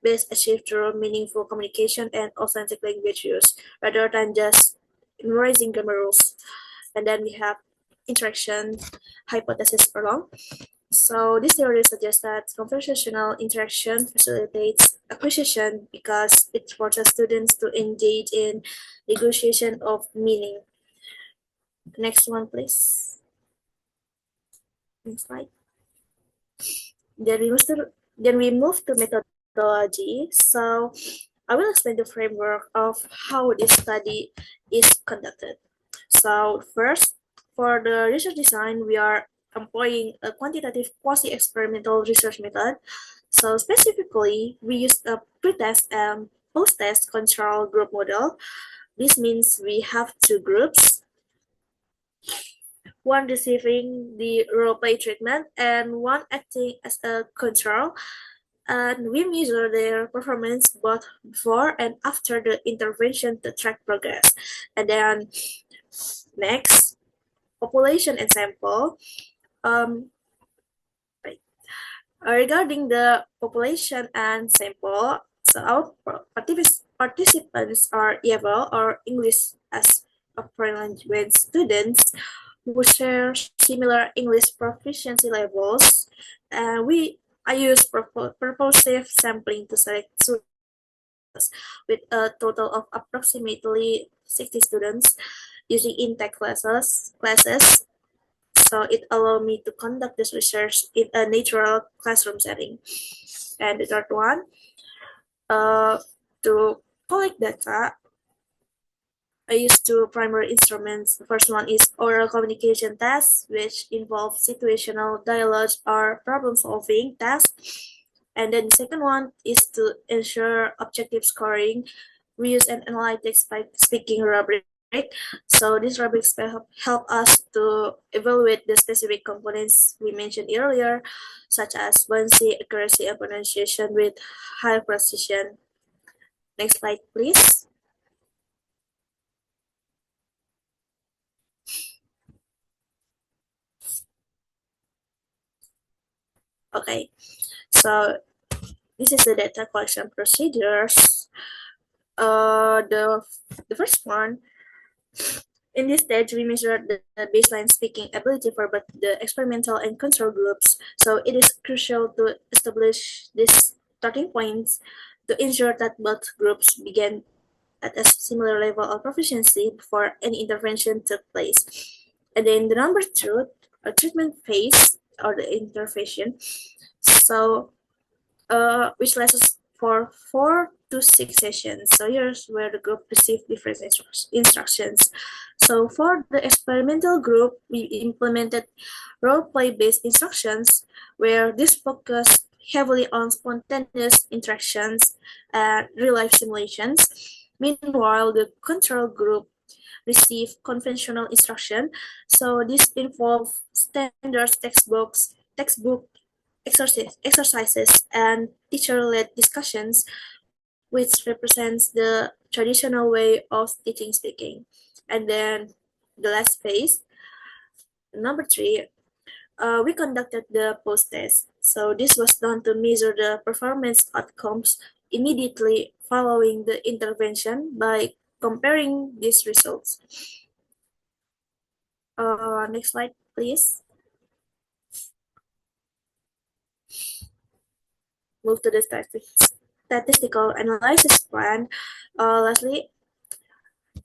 [SPEAKER 10] best achieved through meaningful communication and authentic language use, rather than just memorizing grammar rules. And then we have interaction hypothesis prolong. So this theory suggests that conversational interaction facilitates acquisition because it forces students to engage in negotiation of meaning. Next one, please. Next slide. Then we move to methodology. So I will explain the framework of how this study is conducted. So first, for the research design, we are employing a quantitative quasi-experimental research method. So specifically, we used a pre-test and post-test control group model. This means we have two groups, one receiving the role-play treatment and one acting as a control, and we measure their performance both before and after the intervention to track progress. And then next, population and sample. Um, right. Regarding the population and sample, so our participants are EVL or English as a foreign language students who share similar English proficiency levels. I use purposive sampling to select with a total of approximately 60 students using intake classes. So it allowed me to conduct this research in a natural classroom setting. And the third one, to collect data, I use two primary instruments. The first one is oral communication tests, which involve situational dialogue or problem-solving tasks. And then the second one is to ensure objective scoring. We use an analytics by speaking rubric. So these rubrics help us to evaluate the specific components we mentioned earlier, such as fluency, accuracy, and pronunciation with high precision. Next slide, please. Okay, so this is the data collection procedures. The first one, in this stage, we measure the baseline speaking ability for both the experimental and control groups. So it is crucial to establish these starting points to ensure that both groups began at a similar level of proficiency before any intervention took place. And then the number two, a treatment phase or the intervention. So which lasts for 4 to 6 sessions. So here's where the group receive different instructions. So for the experimental group, we implemented role-play based instructions where this focused heavily on spontaneous interactions and real-life simulations. Meanwhile, the control group received conventional instruction. So this involved standard textbook exercises and teacher-led discussions, which represents the traditional way of teaching speaking. And then the last phase, number three, we conducted the post-test. So this was done to measure the performance outcomes immediately following the intervention by comparing these results. Next slide, please. Move to the statistical analysis plan. Lastly,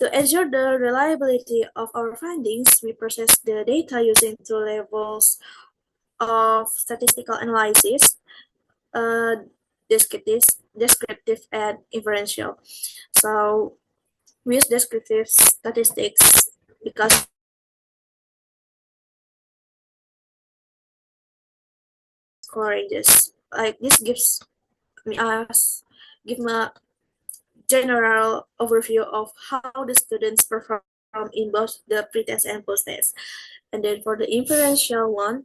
[SPEAKER 10] to ensure the reliability of our findings, we process the data using two levels of statistical analysis, uh, descriptive and inferential. So we use descriptive statistics because scoring this, like this gives me a general overview of how the students perform in both the pre-test and post-test. And then for the inferential one,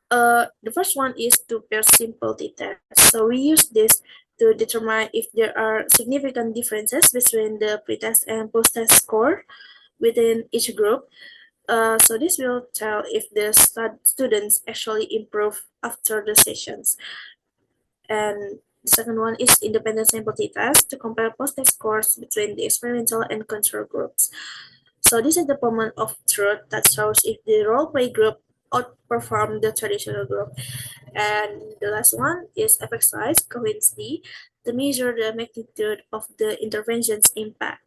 [SPEAKER 10] the first one is to pair simple t-test. So we use this to determine if there are significant differences between the pre-test and post-test score within each group. So this will tell if the students actually improve after the sessions. And the second one is independent sample t-test to compare post-test scores between the experimental and control groups. So this is the moment of truth that shows if the role-play group outperformed the traditional group. And the last one is effect size, coincidence, to measure the magnitude of the intervention's impact.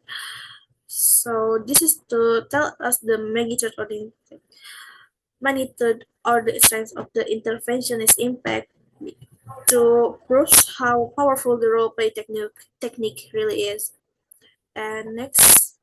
[SPEAKER 10] So this is to tell us the magnitude or the strength of the interventionist impact to prove how powerful the role-play technique really is. And next.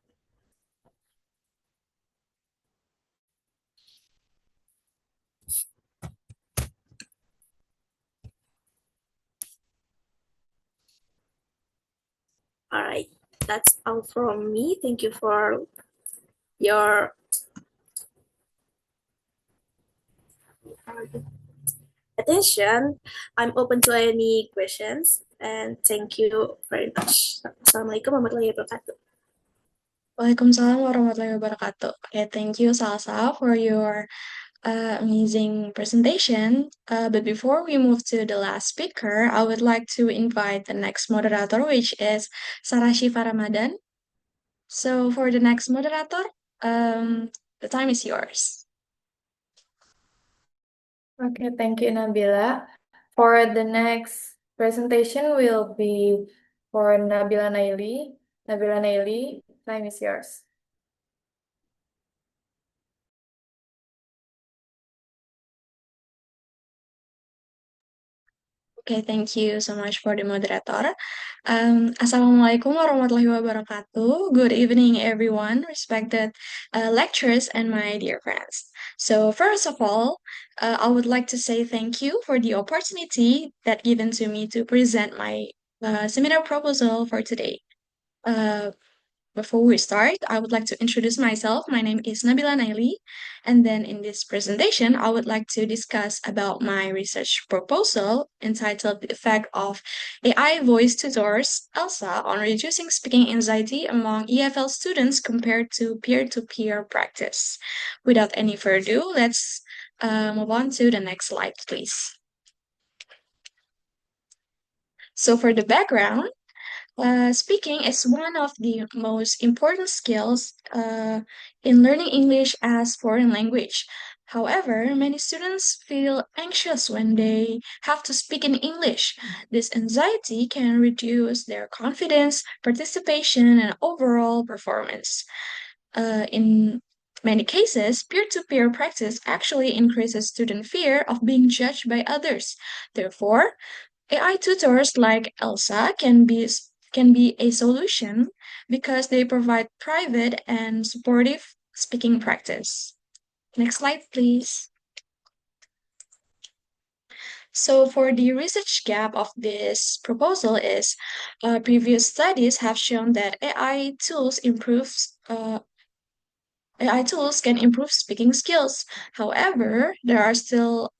[SPEAKER 10] All right, that's all from me. Thank you for your attention. I'm open to any questions, and thank you very much. Assalamualaikum warahmatullahi wabarakatuh.
[SPEAKER 1] Waalaikumsalam warahmatullahi wabarakatuh. Okay, thank you, Salsa, for your amazing presentation. But before we move to the last speaker, I would like to invite the next moderator, which is Syifa Ramadhan. So for the next moderator, the time is yours.
[SPEAKER 2] Okay, thank you, Nabila. For the next presentation will be for Nabila Naili. Nabila Naili, time is yours.
[SPEAKER 1] Okay, thank you so much for the moderator. Assalamualaikum warahmatullahi wabarakatuh. Good evening, everyone, respected lecturers and my dear friends. So first of all, I would like to say thank you for the opportunity that given to me to present my seminar proposal for today. Before we start, I would like to introduce myself. My name is Nabila Naili, and then in this presentation, I would like to discuss about my research proposal entitled The Effect of AI Voice Tutors, Elsa, on Reducing Speaking Anxiety Among EFL Students Compared to Peer-to-Peer Practice. Without any further ado, let's move on to the next slide, please. So for the background, speaking is one of the most important skills in learning English as foreign language. However, many students feel anxious when they have to speak in English. This anxiety can reduce their confidence, participation, and overall performance. In many cases, peer-to-peer practice actually increases student fear of being judged by others. Therefore, AI tutors like Elsa can be a solution because they provide private and supportive speaking practice. Next slide, please. So for the research gap of this proposal is previous studies have shown that AI tools can improve speaking skills. However, there are still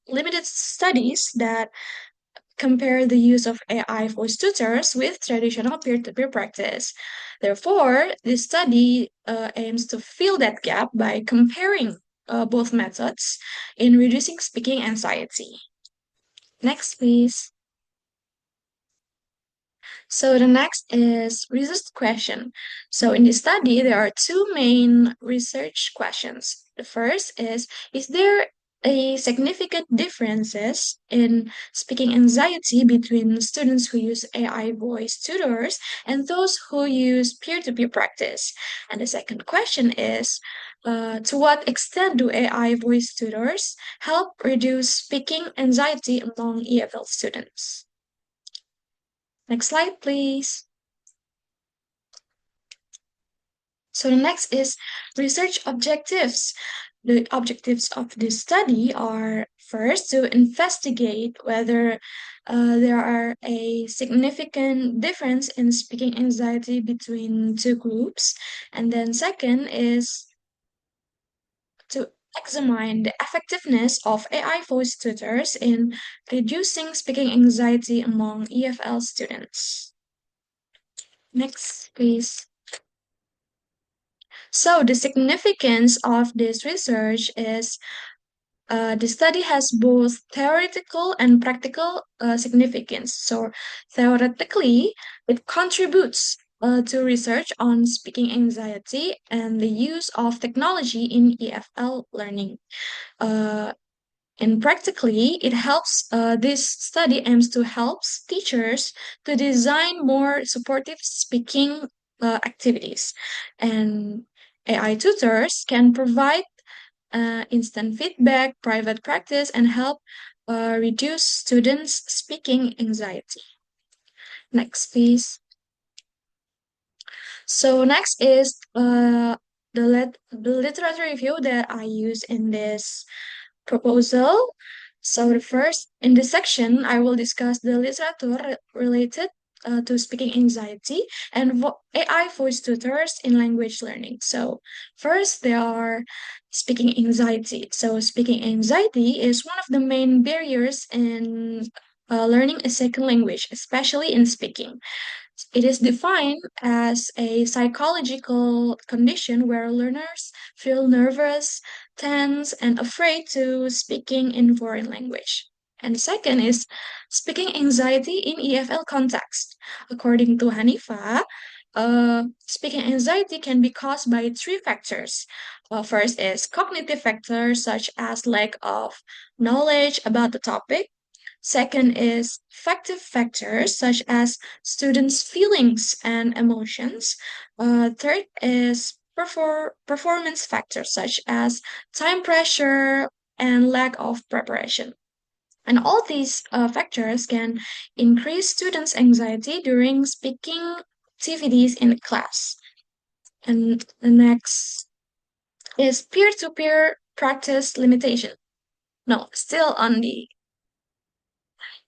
[SPEAKER 1] limited studies that compare the use of AI voice tutors with traditional peer-to-peer practice. Therefore, this study aims to fill that gap by comparing both methods in reducing speaking anxiety. Next, please. So the next is research question. So in this study, there are two main research questions. The first is there a significant differences in speaking anxiety between students who use AI voice tutors and those who use peer-to-peer practice? And the second question is, to what extent do AI voice tutors help reduce speaking anxiety among EFL students? Next slide, please. So the next is research objectives. The objectives of this study are first to investigate whether there are a significant difference in speaking anxiety between two groups. And then second is to examine the effectiveness of AI voice tutors in reducing speaking anxiety among EFL students. Next, please. So the significance of this research is the study has both theoretical and practical significance. So theoretically, it contributes to research on speaking anxiety and the use of technology in EFL learning. And practically, it helps, this study aims to help teachers to design more supportive speaking activities. And AI tutors can provide instant feedback, private practice, and help reduce students' speaking anxiety. Next, please. So next is the literature review that I use in this proposal. So the first, in this section, I will discuss the literature related to speaking anxiety and AI voice tutors in language learning. So first, there are speaking anxiety. So speaking anxiety is one of the main barriers in learning a second language, especially in speaking. It is defined as a psychological condition where learners feel nervous, tense, and afraid to speaking in foreign language. And second is speaking anxiety in EFL context. According to Hanifa, speaking anxiety can be caused by three factors. First is cognitive factors such as lack of knowledge about the topic. Second is affective factors such as students' feelings and emotions. Third is performance factors such as time pressure and lack of preparation. And all these factors can increase students' anxiety during speaking activities in class. And the next is peer-to-peer practice limitation. No, still on the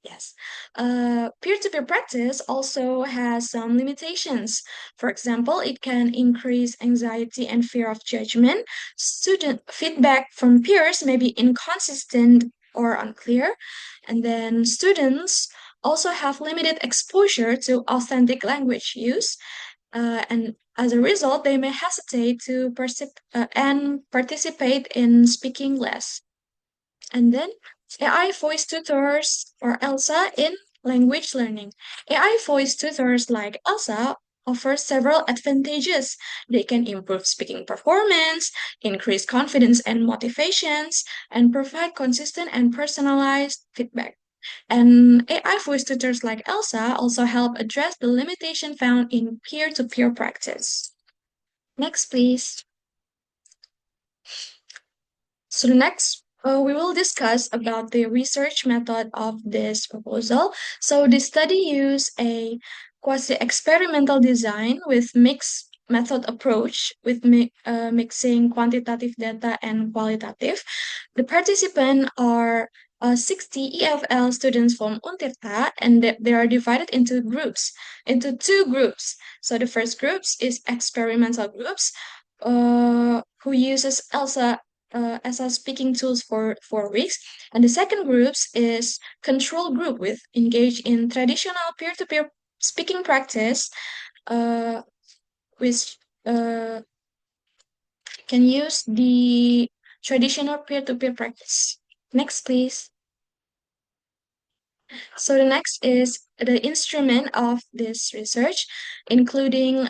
[SPEAKER 1] Yes. Peer-to-peer practice also has some limitations. For example, it can increase anxiety and fear of judgment. Student feedback from peers may be inconsistent or unclear. And then students also have limited exposure to authentic language use. And as a result, they may hesitate to and participate in speaking less. And then AI voice tutors or Elsa in language learning. AI voice tutors like Elsa offer several advantages. They can improve speaking performance, increase confidence and motivations, and provide consistent and personalized feedback. And AI voice tutors like Elsa also help address the limitation found in peer-to-peer practice. Next, please. So next, we will discuss about the research method of this proposal. So the study used a quasi-experimental design with mixed method approach with mixing quantitative data and qualitative. The participants are 60 EFL students from Untirta, and they are divided into two groups. So the first groups is experimental groups, who uses Elsa as a speaking tools for 4 weeks. And the second groups is control group with engaged in traditional peer-to-peer speaking practice, which can use the traditional peer-to-peer practice. Next, please. So the next is the instrument of this research, including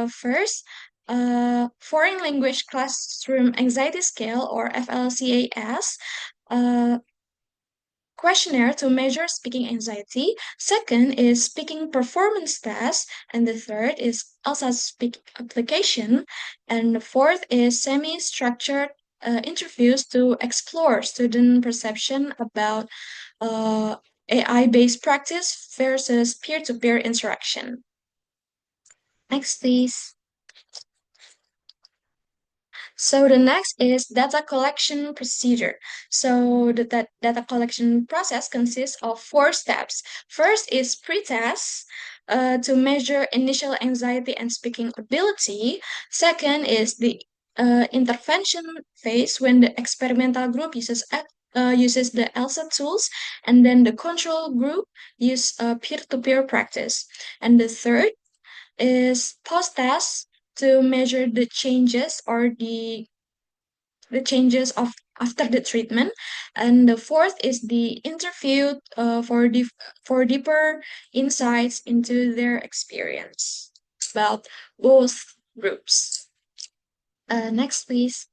[SPEAKER 1] first, foreign language classroom anxiety scale or FLCAS, questionnaire to measure speaking anxiety. Second is speaking performance test, and the third is ELSA speak application, and the fourth is semi-structured interviews to explore student perception about AI-based practice versus peer-to-peer interaction. Next, please. So the next is data collection procedure. So the data collection process consists of 4 steps. First is pre-test to measure initial anxiety and speaking ability. Second is the intervention phase when the experimental group uses the ELSA tools, and then the control group use peer-to-peer practice. And the third is post-test to measure the changes or the changes of after the treatment. And the fourth is the interview for deeper insights into their experience about both groups. Next, please.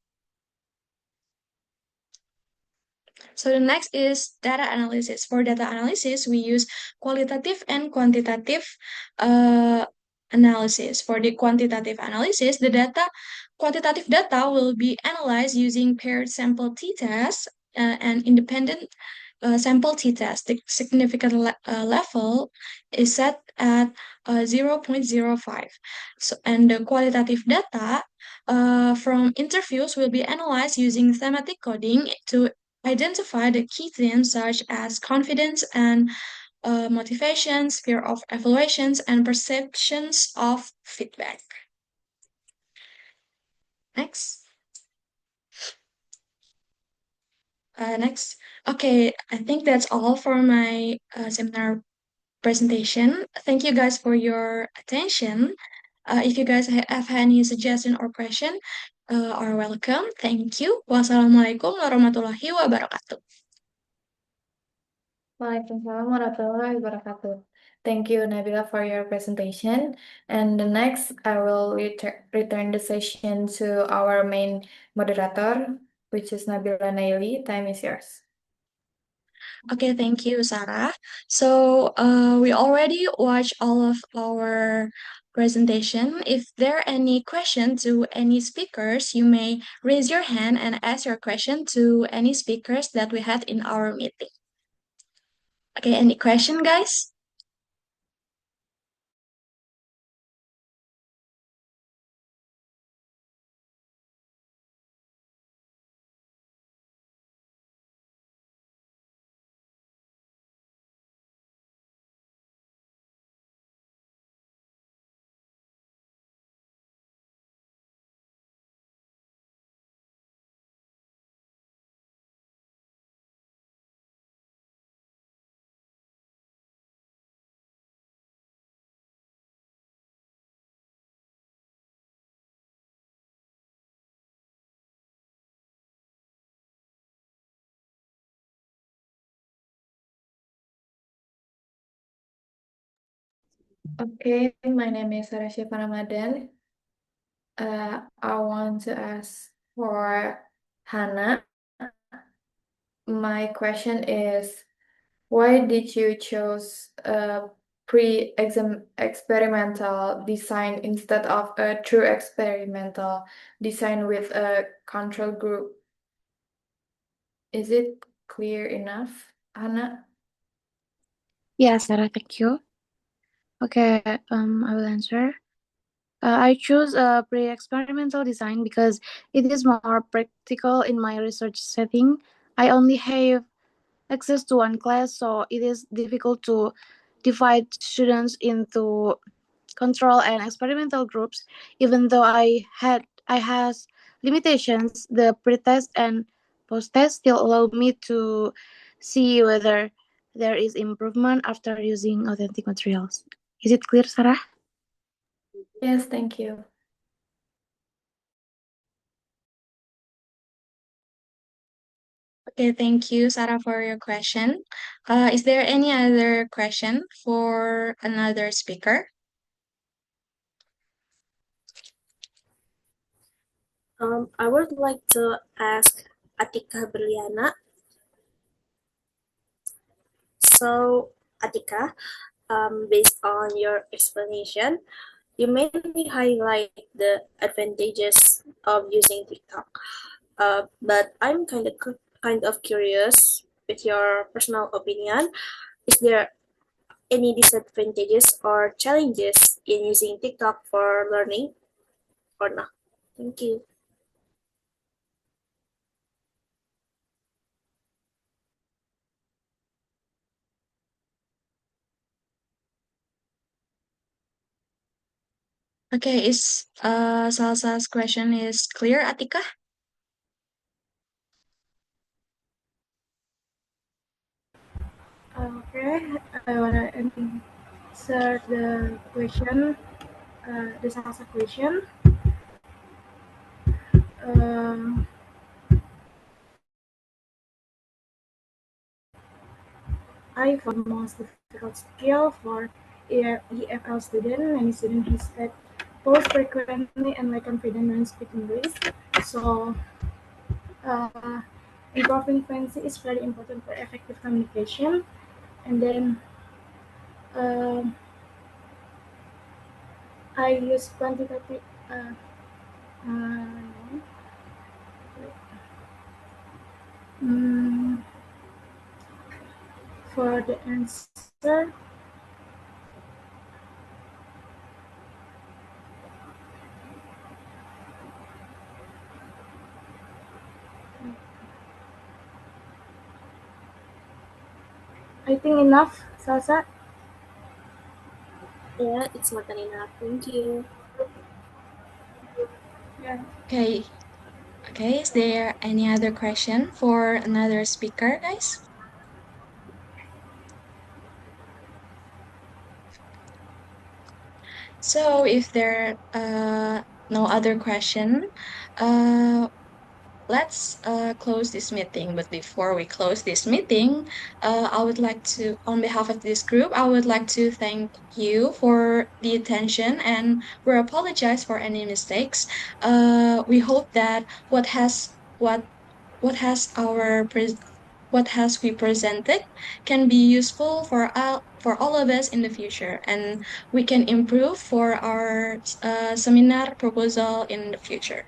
[SPEAKER 1] So the next is data analysis. For data analysis, we use qualitative and quantitative analysis. For the quantitative analysis, quantitative data will be analyzed using paired sample t-test and independent sample t-test. The significant level is set at 0.05. So, and the qualitative data from interviews will be analyzed using thematic coding to identify the key themes such as confidence and motivations, fear of evaluations, and perceptions of feedback. Next. Next. Okay, I think that's all for my seminar presentation. Thank you guys for your attention. If you guys have any suggestion or question, are welcome. Thank you. Wassalamualaikum warahmatullahi wabarakatuh.
[SPEAKER 2] Waalaikumsalam warahmatullahi wabarakatuh. Thank you, Nabila, for your presentation. And the next, I will return the session to our main moderator, which is Nabila Naili. Time is yours.
[SPEAKER 1] Okay, thank you, Zahra. So we already watched all of our presentation. If there are any questions to any speakers, you may raise your hand and ask your question to any speakers that we had in our meeting. Okay, any question, guys?
[SPEAKER 2] Okay, my name is Syifa Ramadhan. I want to ask for Hannah. My question is, why did you choose a experimental design instead of a true experimental design with a control group? Is it clear enough, Hannah?
[SPEAKER 4] Yeah, Sarah, thank you. Okay, I will answer. I choose a pre-experimental design because it is more practical in my research setting. I only have access to one class, so it is difficult to divide students into control and experimental groups. Even though I has limitations, the pre-test and post-test still allow me to see whether there is improvement after using authentic materials. Is it clear, Sarah?
[SPEAKER 2] Yes, thank you.
[SPEAKER 1] Okay, thank you, Sarah, for your question. Is there any other question for another speaker?
[SPEAKER 10] I would like to ask Atikah Berliana. So, Atikah, based on your explanation, you mainly highlight the advantages of using TikTok. But I'm kind of curious with your personal opinion. Is there any disadvantages or challenges in using TikTok for learning or not? Thank you.
[SPEAKER 1] Okay, is Salsa's question is clear, Atikah?
[SPEAKER 6] Okay, I wanna answer the question, the Salsa question. I found the most difficult skill for EFL student. Many students hesitate both frequently and lack confidence when speaking English. So, uh, improving fluency is very important for effective communication. And then I use quantitative. For the answer, I think enough Salsa?
[SPEAKER 10] Yeah, it's more than enough. Thank you.
[SPEAKER 6] Yeah.
[SPEAKER 1] Okay. Okay, is there any other question for another speaker, guys? So if there no other question, uh let's close this meeting. But before we close this meeting, I would like to, on behalf of this group, I would like to thank you for the attention, and we apologize for any mistakes. We hope that what has our what has we presented can be useful for all of us in the future, and we can improve for our seminar proposal in the future.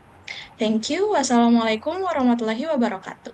[SPEAKER 1] Thank you. Wassalamualaikum warahmatullahi wabarakatuh.